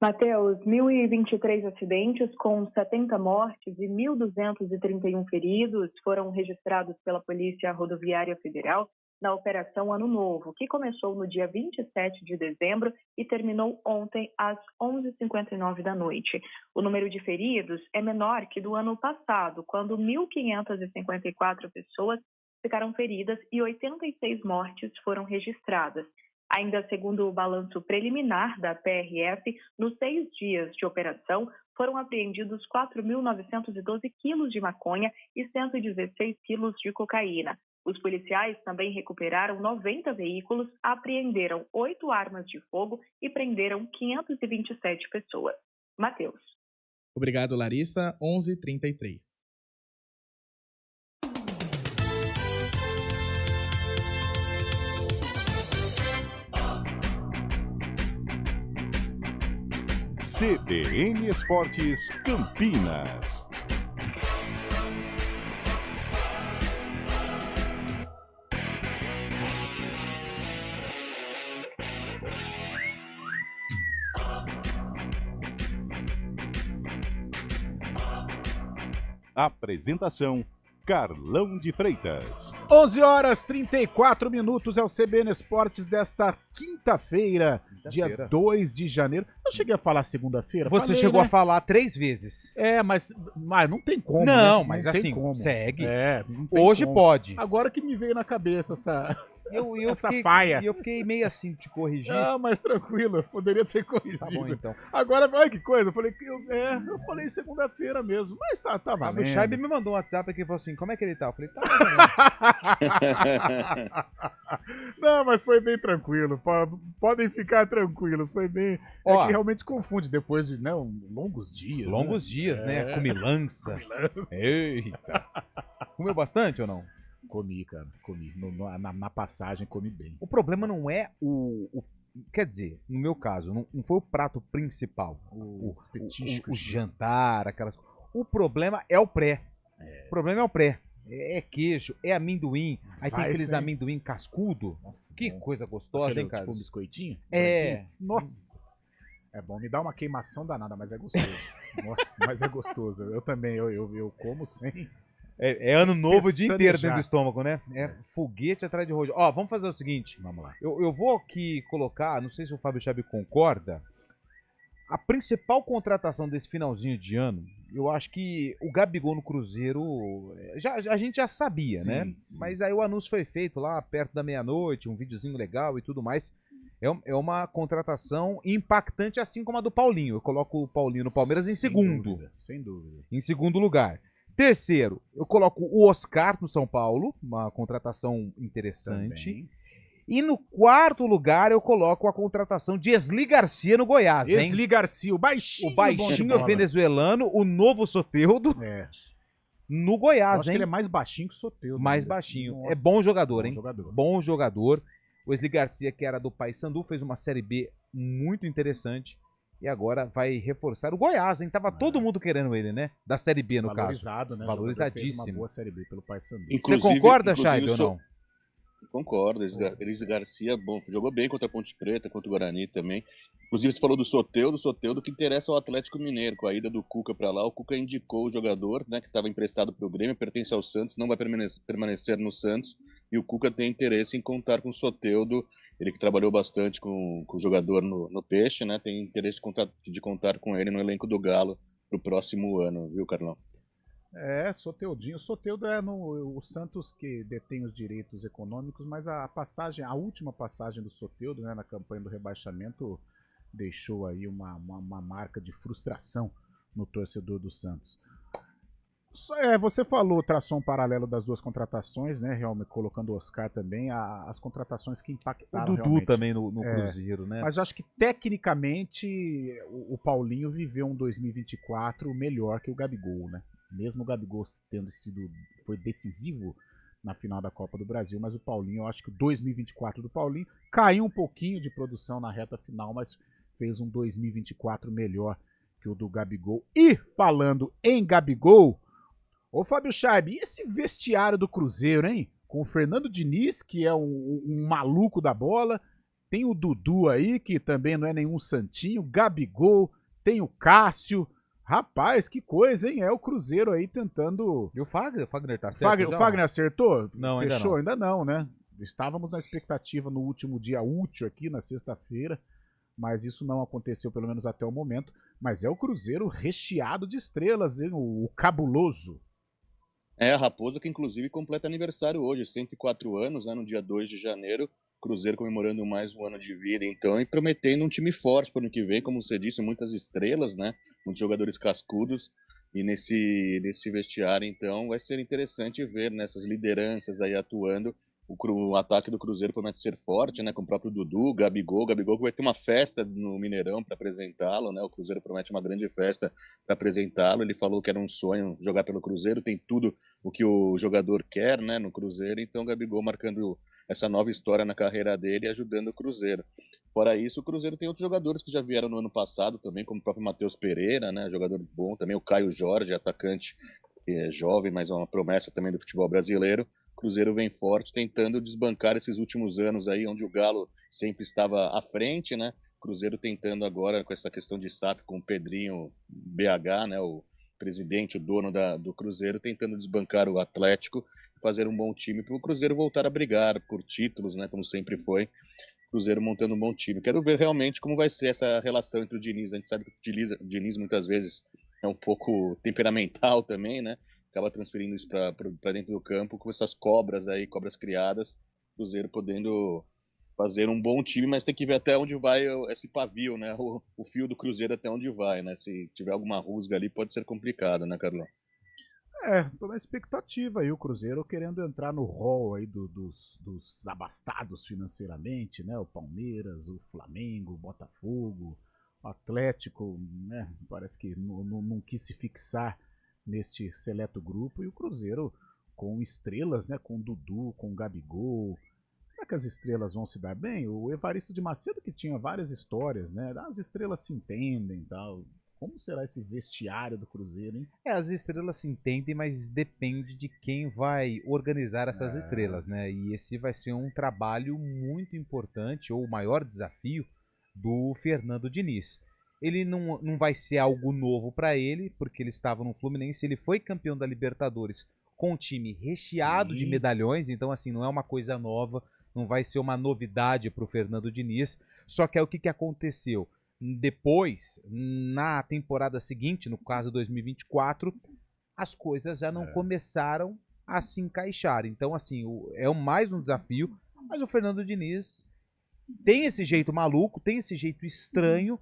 Matheus, 1.023 acidentes com 70 mortes e 1.231 feridos foram registrados pela Polícia Rodoviária Federal na Operação Ano Novo, que começou no dia 27 de dezembro e terminou ontem às 11h59 da noite. O número de feridos é menor que do ano passado, quando 1.554 pessoas ficaram feridas e 86 mortes foram registradas. Ainda segundo o balanço preliminar da PRF, nos 6 dias de operação, foram apreendidos 4.912 quilos de maconha e 116 quilos de cocaína. Os policiais também recuperaram 90 veículos, apreenderam 8 armas de fogo e prenderam 527 pessoas. Matheus. Obrigado, Larissa. 11h33. CBN Esportes Campinas. Apresentação: Carlão de Freitas. 11h34 é o CBN Esportes desta quinta-feira, dia 2 de janeiro. Eu cheguei a falar segunda-feira? Você chegou a falar 3 vezes. É, mas não tem como. Não, né? mas não assim, como. segue. Não tem Hoje como. pode. Agora que me veio na cabeça essa fiquei, faia. E eu fiquei meio assim de te corrigir. Ah, mas tranquilo, eu poderia ter corrigido. Tá bom, então. Agora, olha que coisa, eu falei eu falei segunda-feira mesmo, mas tá valendo. O Scheibe me mandou um WhatsApp aqui e falou assim, como é que ele tá? Eu falei, tá Não, mas foi bem tranquilo, podem ficar tranquilos, foi bem... Ó, é que realmente confunde depois de longos dias. Longos dias, né? Comilança. Eita. Comeu bastante ou não? Comi, cara, comi. Na passagem, comi bem. O problema não é quer dizer, no meu caso, não foi o prato principal. O jantar, aquelas coisas. O problema é o pré. O problema é o pré. É queijo, é amendoim. Aí tem aqueles amendoim cascudo. Nossa, que coisa gostosa, hein, cara? Tipo um biscoitinho? É. Branquinho. Nossa. É bom, me dá uma queimação danada, mas é gostoso. Nossa, mas é gostoso. Eu também, eu como sem... É ano novo o dia inteiro dentro do estômago, né? É foguete atrás de rojo. Ó, vamos fazer o seguinte. Vamos lá. Eu vou aqui colocar, não sei se o Fábio Chabi concorda, a principal contratação desse finalzinho de ano, eu acho que o Gabigol no Cruzeiro, a gente já sabia, né? Sim. Mas aí o anúncio foi feito lá perto da meia-noite, um videozinho legal e tudo mais. É uma contratação impactante, assim como a do Paulinho. Eu coloco o Paulinho no Palmeiras em segundo. Sem dúvida. Em segundo lugar. Terceiro, eu coloco o Oscar no São Paulo, uma contratação interessante. Também. E no quarto lugar, eu coloco a contratação de Esli Garcia no Goiás, hein? Esli Garcia, o baixinho venezuelano, o novo Soteldo. No Goiás, eu acho que ele é mais baixinho que o Soteldo. Mais baixinho. Nossa, é bom jogador, hein? Bom jogador. O Esli Garcia, que era do Paysandu, fez uma Série B muito interessante. E agora vai reforçar o Goiás, hein? Tava todo mundo querendo ele, né? Da Série B, no Valorizado, caso. Né? Valorizadíssimo. Fez uma boa Série B pelo Paysandu. Você concorda, Chay, ou não? Concordo. Elis Garcia, bom, jogou bem contra a Ponte Preta, contra o Guarani também. Inclusive, você falou do Soteldo que interessa ao Atlético Mineiro. Com a ida do Cuca para lá, o Cuca indicou o jogador, né, que estava emprestado para o Grêmio, pertence ao Santos, não vai permanecer no Santos. E o Cuca tem interesse em contar com o Soteldo, ele que trabalhou bastante com o jogador no Peixe, né, tem interesse de contar com ele no elenco do Galo para o próximo ano, viu, Carlão? Soteudinho. O Soteldo é o Santos que detém os direitos econômicos, mas a última passagem do Soteldo, né, na campanha do rebaixamento, deixou aí uma marca de frustração no torcedor do Santos. Você traçou um paralelo das duas contratações, né? Realmente colocando o Oscar também, as contratações que impactaram. O Dudu realmente também no Cruzeiro, né? Mas eu acho que tecnicamente o Paulinho viveu um 2024 melhor que o Gabigol, né? Mesmo o Gabigol foi decisivo na final da Copa do Brasil, mas o Paulinho, eu acho que o 2024 do Paulinho caiu um pouquinho de produção na reta final, mas fez um 2024 melhor que o do Gabigol. E falando em Gabigol, ô Fábio Chaib, e esse vestiário do Cruzeiro, hein? Com o Fernando Diniz, que é um maluco da bola, tem o Dudu aí, que também não é nenhum santinho, Gabigol, tem o Cássio. Rapaz, que coisa, hein? É o Cruzeiro aí tentando... E o Fagner? O Fagner tá certo? O Fagner acertou? Não, Fechou? ainda não, né? Estávamos na expectativa no último dia útil aqui, na sexta-feira, mas isso não aconteceu, pelo menos até o momento. Mas é o Cruzeiro recheado de estrelas, hein? O cabuloso. A Raposa, que inclusive completa aniversário hoje, 104 anos, né? No dia 2 de janeiro. Cruzeiro comemorando mais um ano de vida, então, e prometendo um time forte para o ano que vem, como você disse, muitas estrelas, né? Muitos jogadores cascudos, e nesse vestiário, então, vai ser interessante ver nessas lideranças aí atuando. O ataque do Cruzeiro promete ser forte, né? Com o próprio Dudu, Gabigol que vai ter uma festa no Mineirão para apresentá-lo, né? O Cruzeiro promete uma grande festa para apresentá-lo. Ele falou que era um sonho jogar pelo Cruzeiro, tem tudo o que o jogador quer, né? No Cruzeiro, então o Gabigol marcando essa nova história na carreira dele e ajudando o Cruzeiro. Fora isso, o Cruzeiro tem outros jogadores que já vieram no ano passado também, como o próprio Matheus Pereira, né? Jogador bom também, o Caio Jorge, atacante, que é jovem, mas é uma promessa também do futebol brasileiro. O Cruzeiro vem forte, tentando desbancar esses últimos anos aí, onde o Galo sempre estava à frente, né? O Cruzeiro tentando agora, com essa questão de SAF, com o Pedrinho BH, né? O presidente, o dono do Cruzeiro, tentando desbancar o Atlético, fazer um bom time para o Cruzeiro voltar a brigar por títulos, né? Como sempre foi. O Cruzeiro montando um bom time. Quero ver realmente como vai ser essa relação entre o Diniz. A gente sabe que o Diniz muitas vezes é um pouco temperamental também, né? Acaba transferindo isso para dentro do campo com essas cobras criadas. O Cruzeiro podendo fazer um bom time, mas tem que ver até onde vai esse pavio, né? O fio do Cruzeiro até onde vai, né? Se tiver alguma rusga ali, pode ser complicado, né, Carlão? Tô na expectativa aí, o Cruzeiro querendo entrar no hall aí dos abastados financeiramente, né? O Palmeiras, o Flamengo, o Botafogo, o Atlético, né? Parece que não quis se fixar neste seleto grupo, e o Cruzeiro com estrelas, né? Com o Dudu, com o Gabigol. será que as estrelas vão se dar bem? O Evaristo de Macedo que tinha várias histórias, né? As estrelas se entendem e tal. Como será esse vestiário do Cruzeiro, hein? As estrelas se entendem, mas depende de quem vai organizar essas estrelas, né? E esse vai ser um trabalho muito importante, ou o maior desafio do Fernando Diniz. Ele não vai ser algo novo para ele, porque ele estava no Fluminense, ele foi campeão da Libertadores com um time recheado de medalhões, então assim, não é uma coisa nova, não vai ser uma novidade para o Fernando Diniz, só que é o que aconteceu. Depois, na temporada seguinte, no caso 2024, as coisas já não começaram a se encaixar. Então, assim, é mais um desafio, mas o Fernando Diniz tem esse jeito maluco, tem esse jeito estranho.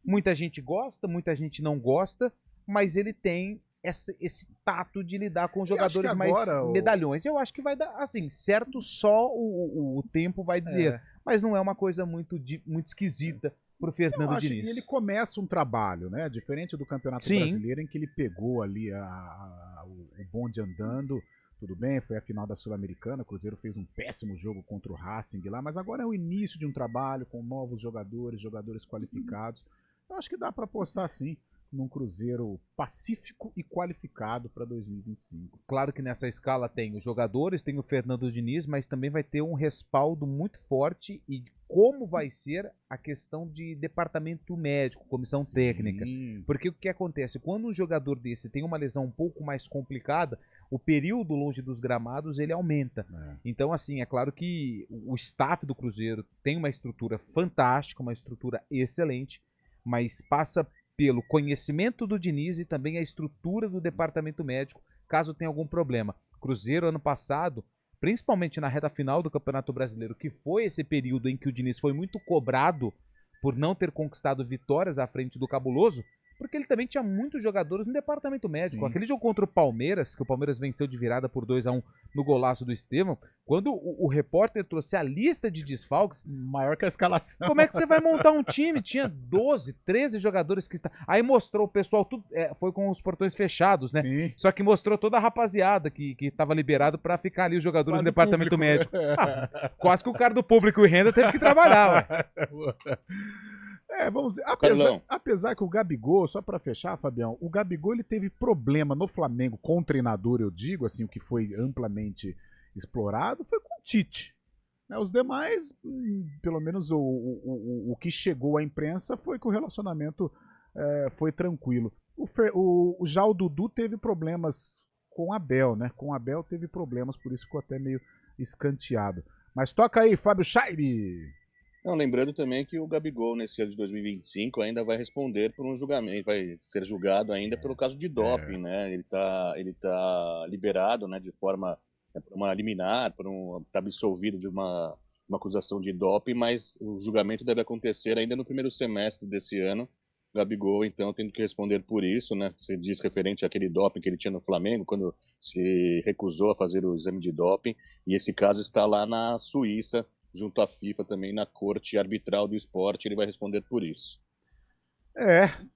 Muita gente gosta, muita gente não gosta, mas ele tem esse tato de lidar com jogadores mais medalhões. Eu acho que vai dar, assim, certo, só o tempo vai dizer, mas não é uma coisa muito esquisita pro Fernando Diniz. E ele começa um trabalho, né? Diferente do Campeonato Brasileiro, em que ele pegou ali o bonde andando. Tudo bem, foi a final da Sul-Americana, o Cruzeiro fez um péssimo jogo contra o Racing lá, mas agora é o início de um trabalho com novos jogadores qualificados. Eu acho que dá para apostar sim num Cruzeiro pacífico e qualificado para 2025. Claro que nessa escala tem os jogadores, tem o Fernando Diniz, mas também vai ter um respaldo muito forte e como vai ser a questão de departamento médico, comissão técnica. Porque o que acontece? Quando um jogador desse tem uma lesão um pouco mais complicada, o período longe dos gramados ele aumenta. Então, assim, é claro que o staff do Cruzeiro tem uma estrutura fantástica, uma estrutura excelente, mas passa pelo conhecimento do Diniz e também a estrutura do departamento médico, caso tenha algum problema. Cruzeiro, ano passado, principalmente na reta final do Campeonato Brasileiro, que foi esse período em que o Diniz foi muito cobrado por não ter conquistado vitórias à frente do Cabuloso, porque ele também tinha muitos jogadores no departamento médico. Sim. Aquele jogo contra o Palmeiras, que o Palmeiras venceu de virada por 2-1 no golaço do Estevão, quando o repórter trouxe a lista de desfalques... Maior que a escalação. Como é que você vai montar um time? Tinha 12, 13 jogadores que estavam... Aí mostrou o pessoal, tudo foi com os portões fechados, né? Sim. Só que mostrou toda a rapaziada que estava liberado para ficar ali os jogadores Quase do departamento público. médico. Quase que o cara do público e renda teve que trabalhar, ué. Vamos dizer, Carlão. apesar que o Gabigol, só pra fechar, Fabião, o Gabigol ele teve problema no Flamengo com o treinador, eu digo, assim, o que foi amplamente explorado, foi com o Tite. Né, os demais, pelo menos o que chegou à imprensa foi que o relacionamento foi tranquilo. Já o Dudu teve problemas com o Abel, né? Com o Abel teve problemas, por isso ficou até meio escanteado. Mas toca aí, Fábio Scheibe! Não, lembrando também que o Gabigol, nesse ano de 2025, ainda vai responder por um julgamento, vai ser julgado ainda pelo caso de doping, né? Ele tá liberado, né, de forma, por uma liminar, tá absolvido de uma acusação de doping, mas o julgamento deve acontecer ainda no primeiro semestre desse ano. O Gabigol, então, tendo que responder por isso, né? Você diz referente àquele doping que ele tinha no Flamengo, quando se recusou a fazer o exame de doping, e esse caso está lá na Suíça, junto à FIFA também, na Corte Arbitral do Esporte, ele vai responder por isso.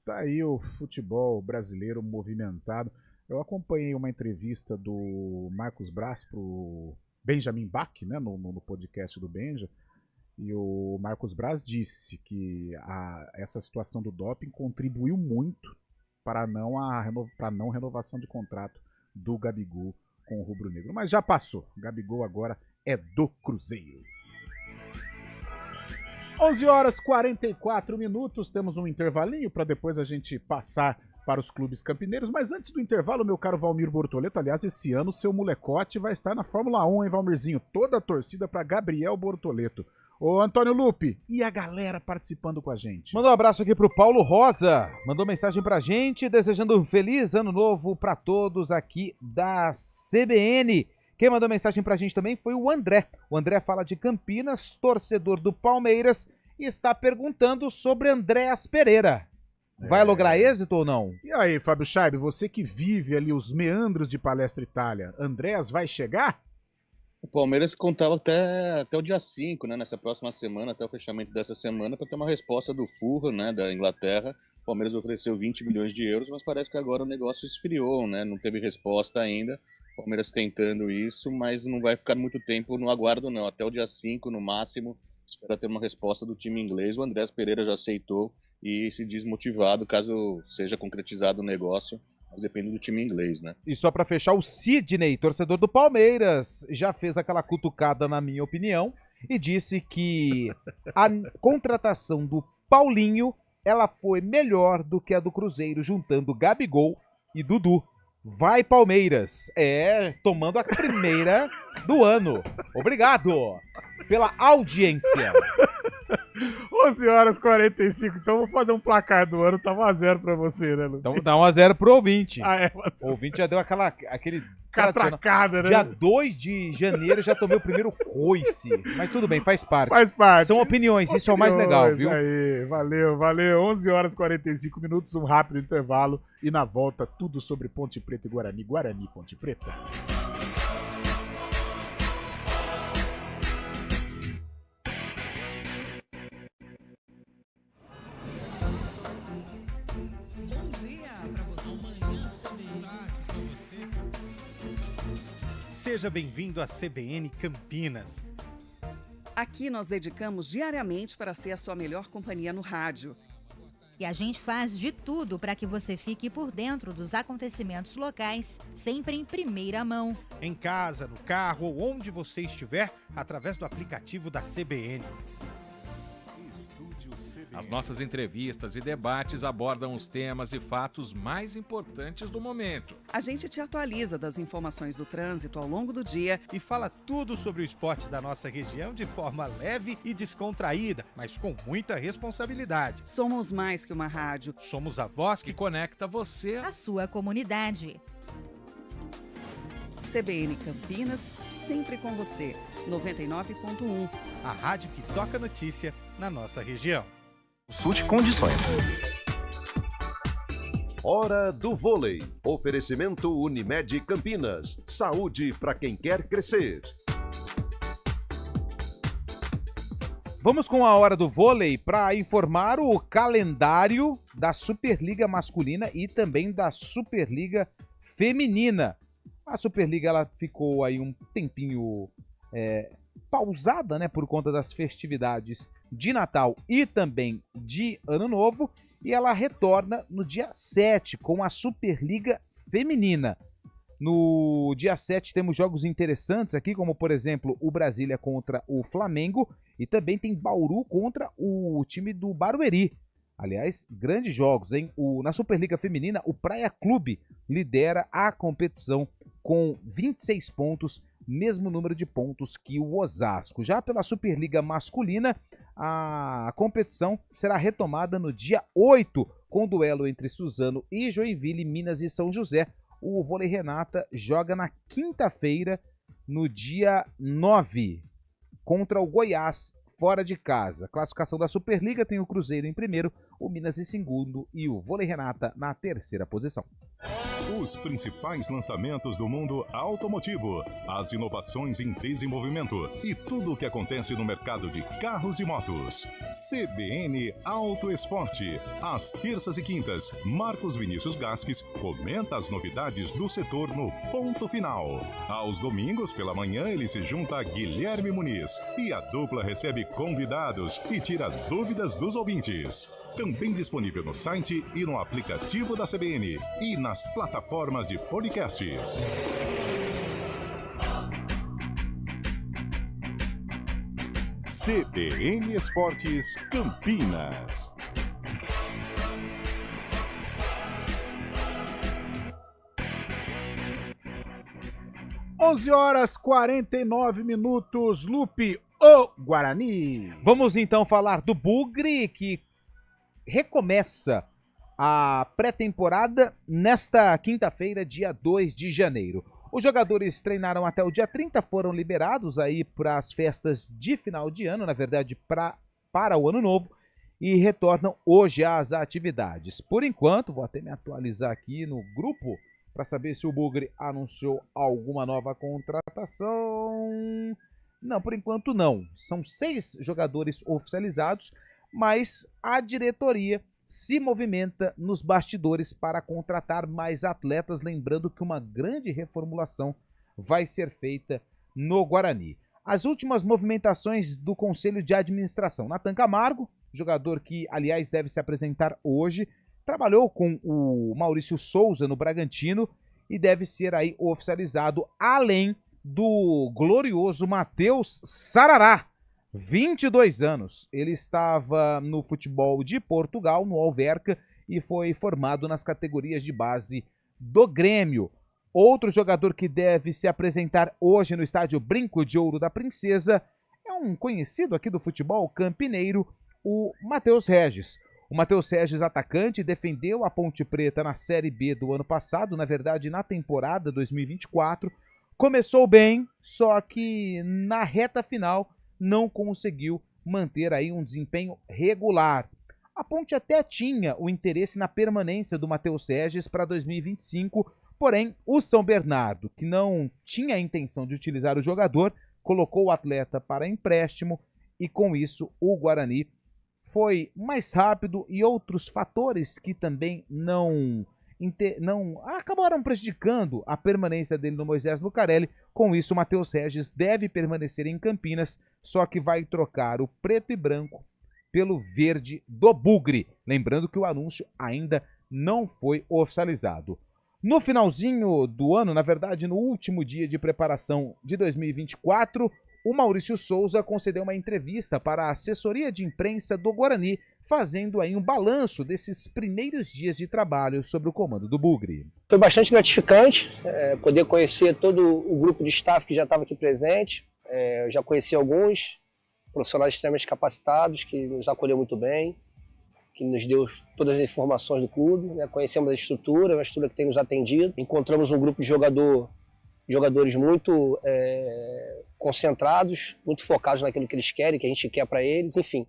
Tá aí o futebol brasileiro movimentado. Eu acompanhei uma entrevista do Marcos Braz pro Benjamin Bach, né, no podcast do Benja, e o Marcos Braz disse que essa situação do doping contribuiu muito para a não renovação de contrato do Gabigol com o Rubro Negro. Mas já passou. O Gabigol agora é do Cruzeiro. 11h44, temos um intervalinho para depois a gente passar para os clubes campineiros, mas antes do intervalo, meu caro Valmir Bortoleto, aliás, esse ano o seu molecote vai estar na Fórmula 1, hein, Valmirzinho? Toda a torcida para Gabriel Bortoleto. Ô, Antônio Lupe, e a galera participando com a gente? Mandou um abraço aqui pro Paulo Rosa, mandou mensagem pra gente, desejando um feliz ano novo para todos aqui da CBN. Quem mandou mensagem pra gente também foi o André. O André fala de Campinas, torcedor do Palmeiras, e está perguntando sobre Andréas Pereira. Vai lograr êxito ou não? E aí, Fábio Scheibe, você que vive ali os meandros de Palestra Itália, Andréas vai chegar? O Palmeiras contava até o dia 5, né, nessa próxima semana, até o fechamento dessa semana, para ter uma resposta do Fulham, né, da Inglaterra. O Palmeiras ofereceu 20 milhões de euros, mas parece que agora o negócio esfriou, né, não teve resposta ainda. O Palmeiras tentando isso, mas não vai ficar muito tempo no aguardo não, até o dia 5 no máximo, espera ter uma resposta do time inglês. O Andrés Pereira já aceitou e se diz motivado caso seja concretizado o negócio, mas depende do time inglês, né? E só pra fechar, o Sidney, torcedor do Palmeiras, já fez aquela cutucada, na minha opinião, e disse que a contratação do Paulinho, ela foi melhor do que a do Cruzeiro, juntando Gabigol e Dudu. Vai, Palmeiras! Tomando a primeira do ano. Obrigado pela audiência. 11h45, então vou fazer um placar do ano, tá 1x0 pra você, né, Lu? Então dá 1x0 pro ouvinte. É, o ouvinte já deu aquele catracada, né? Dia 2 de janeiro já tomei o primeiro coice. Mas tudo bem, faz parte. Faz parte. São opiniões, isso é o mais legal, viu? Aí, valeu. 11h45, um rápido intervalo. E na volta, tudo sobre Ponte Preta e Guarani. Guarani, Ponte Preta. Seja bem-vindo à CBN Campinas. Aqui nós dedicamos diariamente para ser a sua melhor companhia no rádio. E a gente faz de tudo para que você fique por dentro dos acontecimentos locais, sempre em primeira mão. Em casa, no carro ou onde você estiver, através do aplicativo da CBN. As nossas entrevistas e debates abordam os temas e fatos mais importantes do momento. A gente te atualiza das informações do trânsito ao longo do dia e fala tudo sobre o esporte da nossa região de forma leve e descontraída, mas com muita responsabilidade. Somos mais que uma rádio. Somos a voz que conecta você à sua comunidade. CBN Campinas, sempre com você. 99.1. A rádio que toca notícia na nossa região. Consulte condições. Hora do vôlei. Oferecimento Unimed Campinas. Saúde para quem quer crescer. Vamos com a hora do vôlei para informar o calendário da Superliga Masculina e também da Superliga Feminina. A Superliga ela ficou aí um tempinho pausada, né, por conta das festividades de Natal e também de Ano Novo, e ela retorna no dia 7 com a Superliga Feminina. No dia 7 temos jogos interessantes aqui, como por exemplo o Brasília contra o Flamengo, e também tem Bauru contra o time do Barueri. Aliás, grandes jogos, hein? Na Superliga Feminina, o Praia Clube lidera a competição com 26 pontos, mesmo número de pontos que o Osasco. Já pela Superliga Masculina, a competição será retomada no dia 8, com duelo entre Suzano e Joinville, Minas e São José. O Vôlei Renata joga na quinta-feira, no dia 9, contra o Goiás, fora de casa. Classificação da Superliga tem o Cruzeiro em primeiro, o Minas em segundo e o Vôlei Renata na terceira posição. Os principais lançamentos do mundo automotivo, as inovações em desenvolvimento e tudo o que acontece no mercado de carros e motos. CBN Auto Esporte. Às terças e quintas, Marcos Vinícius Gasques comenta as novidades do setor no Ponto Final. Aos domingos, pela manhã, ele se junta a Guilherme Muniz e a dupla recebe convidados e tira dúvidas dos ouvintes. Também disponível no site e no aplicativo da CBN e nas plataformas de podcasts. CBN Esportes Campinas. Onze horas 49 minutos, Lupe, o Guarani. Vamos então falar do Bugre, que recomeça a pré-temporada nesta quinta-feira, dia 2 de janeiro. Os jogadores treinaram até o dia 30, foram liberados aí para as festas de final de ano, na verdade para o ano novo, e retornam hoje às atividades. Por enquanto, vou até me atualizar aqui no grupo para saber se o Bugre anunciou alguma nova contratação. Não, por enquanto não. São 6 jogadores oficializados, mas a diretoria se movimenta nos bastidores para contratar mais atletas, lembrando que uma grande reformulação vai ser feita no Guarani. As últimas movimentações do Conselho de Administração. Nathan Camargo, jogador que, aliás, deve se apresentar hoje, trabalhou com o Maurício Souza no Bragantino e deve ser aí oficializado, além do glorioso Matheus Sarará, 22 anos. Ele estava no futebol de Portugal, no Alverca, e foi formado nas categorias de base do Grêmio. Outro jogador que deve se apresentar hoje no estádio Brinco de Ouro da Princesa é um conhecido aqui do futebol campineiro, o Matheus Regis. O Matheus Regis, atacante, defendeu a Ponte Preta na Série B do ano passado, na verdade na temporada 2024. Começou bem, só que na reta final não conseguiu manter aí um desempenho regular. A Ponte até tinha o interesse na permanência do Matheus Regis para 2025, porém o São Bernardo, que não tinha a intenção de utilizar o jogador, colocou o atleta para empréstimo e com isso o Guarani foi mais rápido e outros fatores que também não acabaram prejudicando a permanência dele no Moisés Lucarelli. Com isso, o Matheus Regis deve permanecer em Campinas, só que vai trocar o preto e branco pelo verde do Bugre. Lembrando que o anúncio ainda não foi oficializado. No finalzinho do ano, na verdade no último dia de preparação de 2024, o Maurício Souza concedeu uma entrevista para a assessoria de imprensa do Guarani, fazendo aí um balanço desses primeiros dias de trabalho sob o comando do Bugre. Foi bastante gratificante poder conhecer todo o grupo de staff que já estava aqui presente. Eu já conheci alguns profissionais extremamente capacitados, que nos acolheu muito bem, que nos deu todas as informações do clube, né? Conhecemos a estrutura, uma estrutura que tem nos atendido. Encontramos um grupo de jogadores muito concentrados, muito focados naquilo que eles querem, que a gente quer para eles, enfim.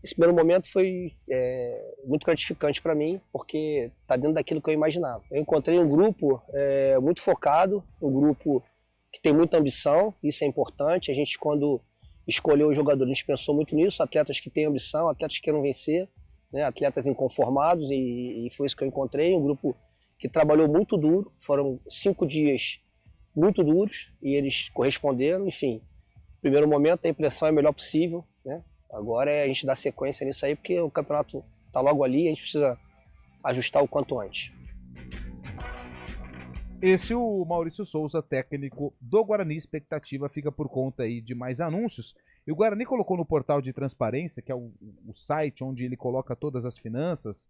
Esse primeiro momento foi muito gratificante para mim, porque está dentro daquilo que eu imaginava. Eu encontrei um grupo muito focado, um grupo que tem muita ambição, isso é importante. A gente, quando escolheu o jogador, a gente pensou muito nisso, atletas que têm ambição, atletas que queiram vencer, né, atletas inconformados, e foi isso que eu encontrei, um grupo que trabalhou muito duro, foram 5 dias muito duros e eles corresponderam, enfim. No primeiro momento a impressão é a melhor possível, né? Agora é a gente dar sequência nisso aí, porque o campeonato está logo ali e a gente precisa ajustar o quanto antes. Esse é o Maurício Souza, técnico do Guarani. Expectativa fica por conta aí de mais anúncios. E o Guarani colocou no portal de transparência, que é o site onde ele coloca todas as finanças,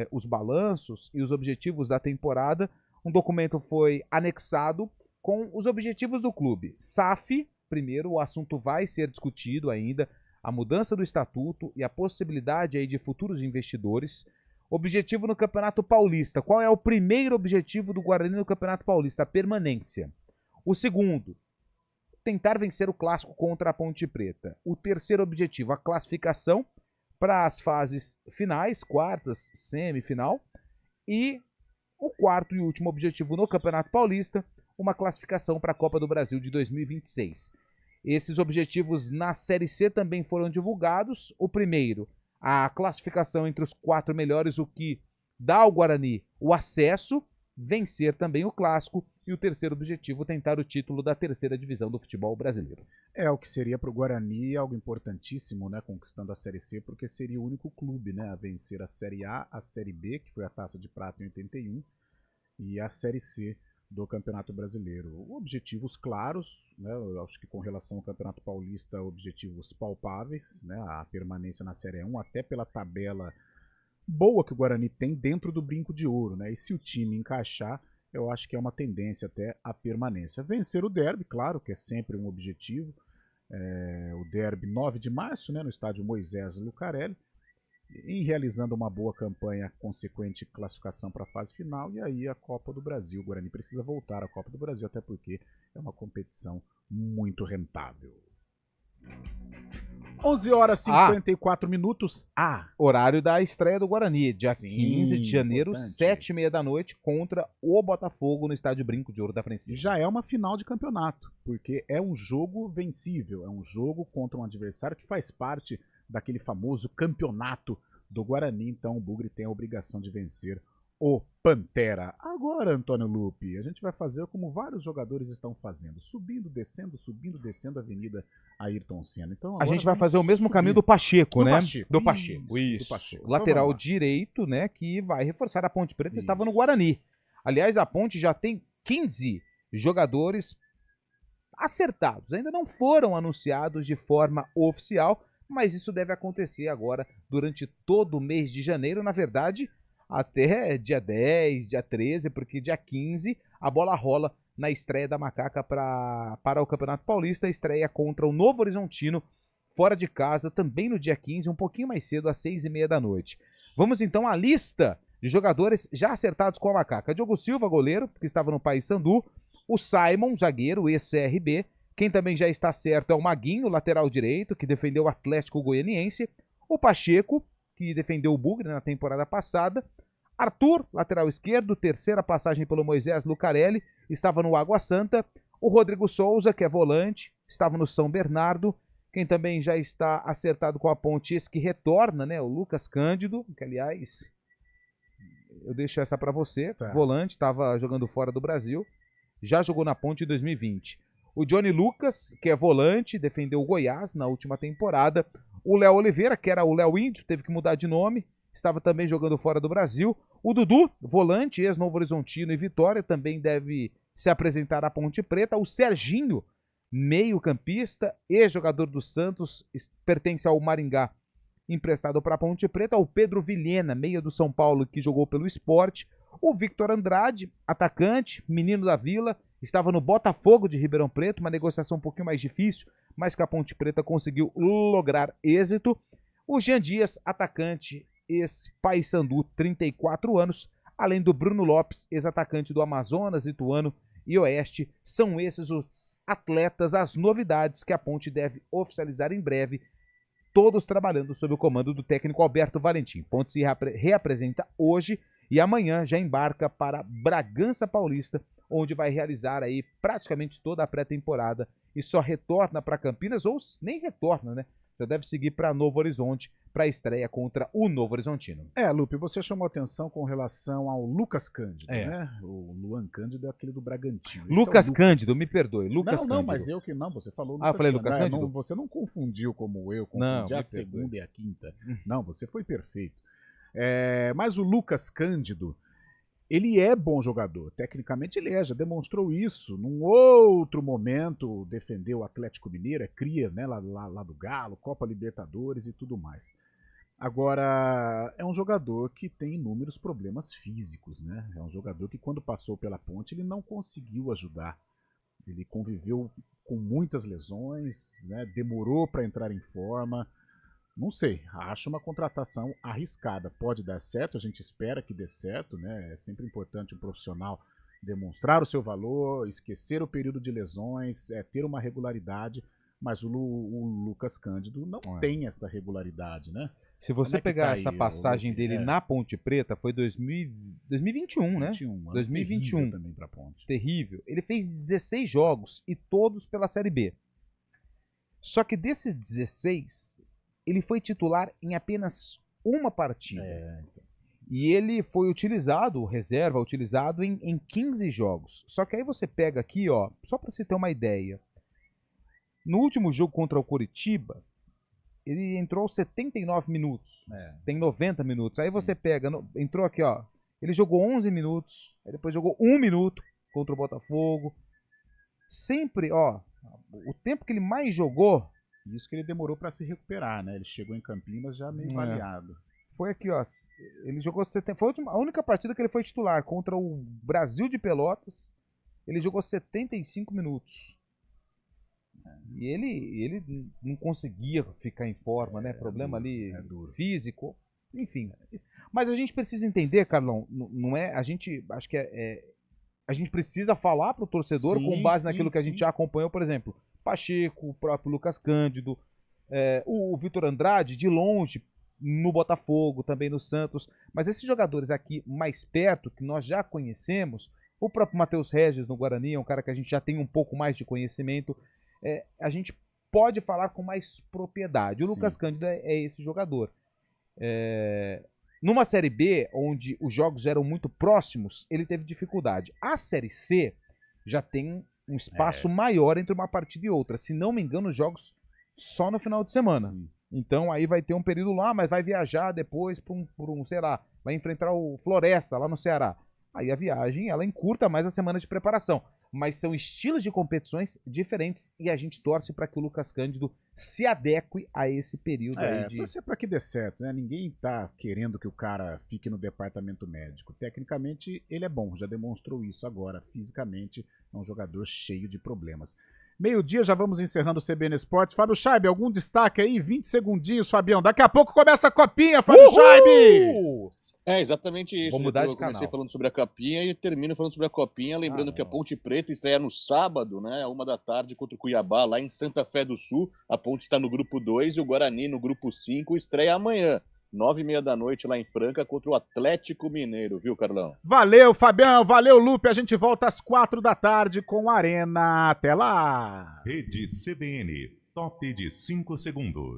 os balanços e os objetivos da temporada. Um documento foi anexado com os objetivos do clube. SAF, primeiro, o assunto vai ser discutido ainda, a mudança do estatuto e a possibilidade aí de futuros investidores. Objetivo no Campeonato Paulista. Qual é o primeiro objetivo do Guarani no Campeonato Paulista? A permanência. O segundo, tentar vencer o clássico contra a Ponte Preta. O terceiro objetivo, a classificação para as fases finais, quartas, semifinal. E o quarto e último objetivo no Campeonato Paulista, uma classificação para a Copa do Brasil de 2026. Esses objetivos na Série C também foram divulgados. O primeiro, a classificação entre os 4 melhores, o que dá ao Guarani o acesso, vencer também o clássico, e o terceiro objetivo, tentar o título da 3ª divisão do futebol brasileiro. É o que seria para o Guarani algo importantíssimo, né, conquistando a Série C, porque seria o único clube, né, a vencer a Série A, a Série B, que foi a Taça de Prata em 81, e a Série C do Campeonato Brasileiro. Objetivos claros, né, eu acho que com relação ao Campeonato Paulista, objetivos palpáveis, né, a permanência na Série 1, até pela tabela boa que o Guarani tem dentro do Brinco de Ouro, né, e se o time encaixar, eu acho que é uma tendência até a permanência. Vencer o derby, claro, que é sempre um objetivo, o derby 9 de março, né, no estádio Moisés Lucarelli, em realizando uma boa campanha, consequente classificação para a fase final, e aí a Copa do Brasil. O Guarani precisa voltar à Copa do Brasil, até porque é uma competição muito rentável. 11 horas e 54 minutos. Horário da estreia do Guarani, dia 15 de janeiro, importante. 7h30 da noite, contra o Botafogo no estádio Brinco de Ouro da Princesa. Já é uma final de campeonato, porque é um jogo vencível, é um jogo contra um adversário que faz parte daquele famoso campeonato do Guarani. Então o Bugre tem a obrigação de vencer o Pantera. Agora, Antônio Lupi, a gente vai fazer como vários jogadores estão fazendo, subindo, descendo a Avenida Ayrton Senna. Então, a gente vai fazer o mesmo caminho do Pacheco, né? Do Pacheco. Isso. Do Pacheco. Lateral direito, né, que vai reforçar a Ponte Preta, estava no Guarani. Aliás, a Ponte já tem 15 jogadores acertados. Ainda não foram anunciados de forma oficial, mas isso deve acontecer agora durante todo o mês de janeiro. Na verdade, até dia 10, dia 13, porque dia 15 a bola rola na estreia da Macaca para o Campeonato Paulista, a estreia contra o Novo Horizontino, fora de casa, também no dia 15, um pouquinho mais cedo, às 6h30 da noite. Vamos então à lista de jogadores já acertados com a Macaca. Diogo Silva, goleiro, que estava no Paysandu. O Simon, zagueiro, ex-CRB. Quem também já está certo é o Maguinho, lateral direito, que defendeu o Atlético Goianiense. O Pacheco, que defendeu o Bugre na temporada passada. Arthur, lateral esquerdo, terceira passagem pelo Moisés Lucarelli, estava no Água Santa. O Rodrigo Souza, que é volante, estava no São Bernardo. Quem também já está acertado com a Ponte, esse que retorna, né? O Lucas Cândido, que aliás, eu deixo essa para você. Tá. Volante, estava jogando fora do Brasil. Já jogou na Ponte em 2020. O Johnny Lucas, que é volante, defendeu o Goiás na última temporada. O Léo Oliveira, que era o Léo Índio, teve que mudar de nome, estava também jogando fora do Brasil. O Dudu, volante, ex-Novo Horizontino e Vitória, também deve se apresentar à Ponte Preta. O Serginho, meio-campista, ex-jogador do Santos, pertence ao Maringá, emprestado para a Ponte Preta. O Pedro Vilhena, meia do São Paulo, que jogou pelo Sport. O Victor Andrade, atacante, menino da Vila, estava no Botafogo de Ribeirão Preto, uma negociação um pouquinho mais difícil, mas que a Ponte Preta conseguiu lograr êxito. O Jean Dias, atacante, ex-Paysandu, 34 anos, além do Bruno Lopes, ex-atacante do Amazonas, Ituano e Oeste. São esses os atletas, as novidades que a Ponte deve oficializar em breve, todos trabalhando sob o comando do técnico Alberto Valentim. Ponte se reapresenta hoje e amanhã já embarca para Bragança Paulista, onde vai realizar aí praticamente toda a pré-temporada e só retorna para Campinas, ou nem retorna, né? Já deve seguir para Novo Horizonte para a estreia contra o Novo Horizontino. Lupe, você chamou atenção com relação ao Lucas Cândido, né? O Luan Cândido é aquele do Bragantino. Lucas Cândido, me perdoe. Lucas Cândido. Não, mas eu que não, você falou Lucas eu falei Lucas Cândido. Não, você não confundiu como eu, confundi a segunda e a quinta. Não, você foi perfeito. Mas o Lucas Cândido, ele é bom jogador, tecnicamente ele já demonstrou isso. Num outro momento, defendeu o Atlético Mineiro, cria, né, lá do Galo, Copa Libertadores e tudo mais. Agora, é um jogador que tem inúmeros problemas físicos, né? É um jogador que quando passou pela Ponte ele não conseguiu ajudar. Ele conviveu com muitas lesões, né? Demorou para entrar em forma. Não sei, acho uma contratação arriscada. Pode dar certo, a gente espera que dê certo, né? É sempre importante um profissional demonstrar o seu valor, esquecer o período de lesões, ter uma regularidade, mas o Lucas Cândido não tem essa regularidade, né? Se você pegar essa passagem dele na Ponte Preta, foi 2021, né? 2021. Terrível também pra Ponte. Terrível. Ele fez 16 jogos e todos pela Série B. Só que desses 16, ele foi titular em apenas uma partida. Então. E ele foi utilizado, reserva, utilizado em 15 jogos. Só que aí você pega aqui, ó, só para você ter uma ideia. No último jogo contra o Coritiba, ele entrou 79 minutos. Tem 90 minutos. Aí você pega, entrou aqui, ó. Ele jogou 11 minutos, aí depois jogou 1 minuto contra o Botafogo. Sempre, ó, o tempo que ele mais jogou. Isso que ele demorou para se recuperar, né? Ele chegou em Campinas já meio baleado. Foi aqui, ó. Ele jogou 70. Foi a única partida que ele foi titular contra o Brasil de Pelotas. Ele jogou 75 minutos. E ele não conseguia ficar em forma, né? Problema ali físico, enfim. Mas a gente precisa entender, Carlão, não é? A gente acho que a gente precisa falar para o torcedor com base naquilo que a gente já acompanhou, por exemplo, Pacheco, o próprio Lucas Cândido, o Vitor Andrade, de longe, no Botafogo, também no Santos. Mas esses jogadores aqui mais perto, que nós já conhecemos, o próprio Matheus Regis no Guarani, é um cara que a gente já tem um pouco mais de conhecimento. A gente pode falar com mais propriedade. O Lucas Cândido é esse jogador. Numa Série B, onde os jogos eram muito próximos, ele teve dificuldade. A Série C já tem um espaço maior entre uma partida e outra. Se não me engano, os jogos só no final de semana. Sim. Então aí vai ter um período lá, mas vai viajar depois por um, sei lá, vai enfrentar o Floresta lá no Ceará. Aí a viagem, ela encurta mais a semana de preparação. Mas são estilos de competições diferentes e a gente torce para que o Lucas Cândido se adeque a esse período aí de... torcer para que dê certo, né? Ninguém tá querendo que o cara fique no departamento médico. Tecnicamente, ele é bom, já demonstrou isso agora. Fisicamente, é um jogador cheio de problemas. Meio-dia, já vamos encerrando o CBN Esportes. Fábio Scheibe, algum destaque aí? 20 segundinhos, Fabião. Daqui a pouco começa a copinha, Fábio Scheibe! É exatamente isso. Vou mudar de canal. Eu comecei falando sobre a copinha e termino falando sobre a copinha, lembrando que a Ponte Preta estreia no sábado, né, 13h contra o Cuiabá, lá em Santa Fé do Sul. A Ponte está no grupo 2 e o Guarani no grupo 5, estreia amanhã, 21h30 lá em Franca, contra o Atlético Mineiro, viu, Carlão? Valeu, Fabião, valeu, Lupe. A gente volta às 16h com a Arena. Até lá! Rede CBN, top de 5 segundos.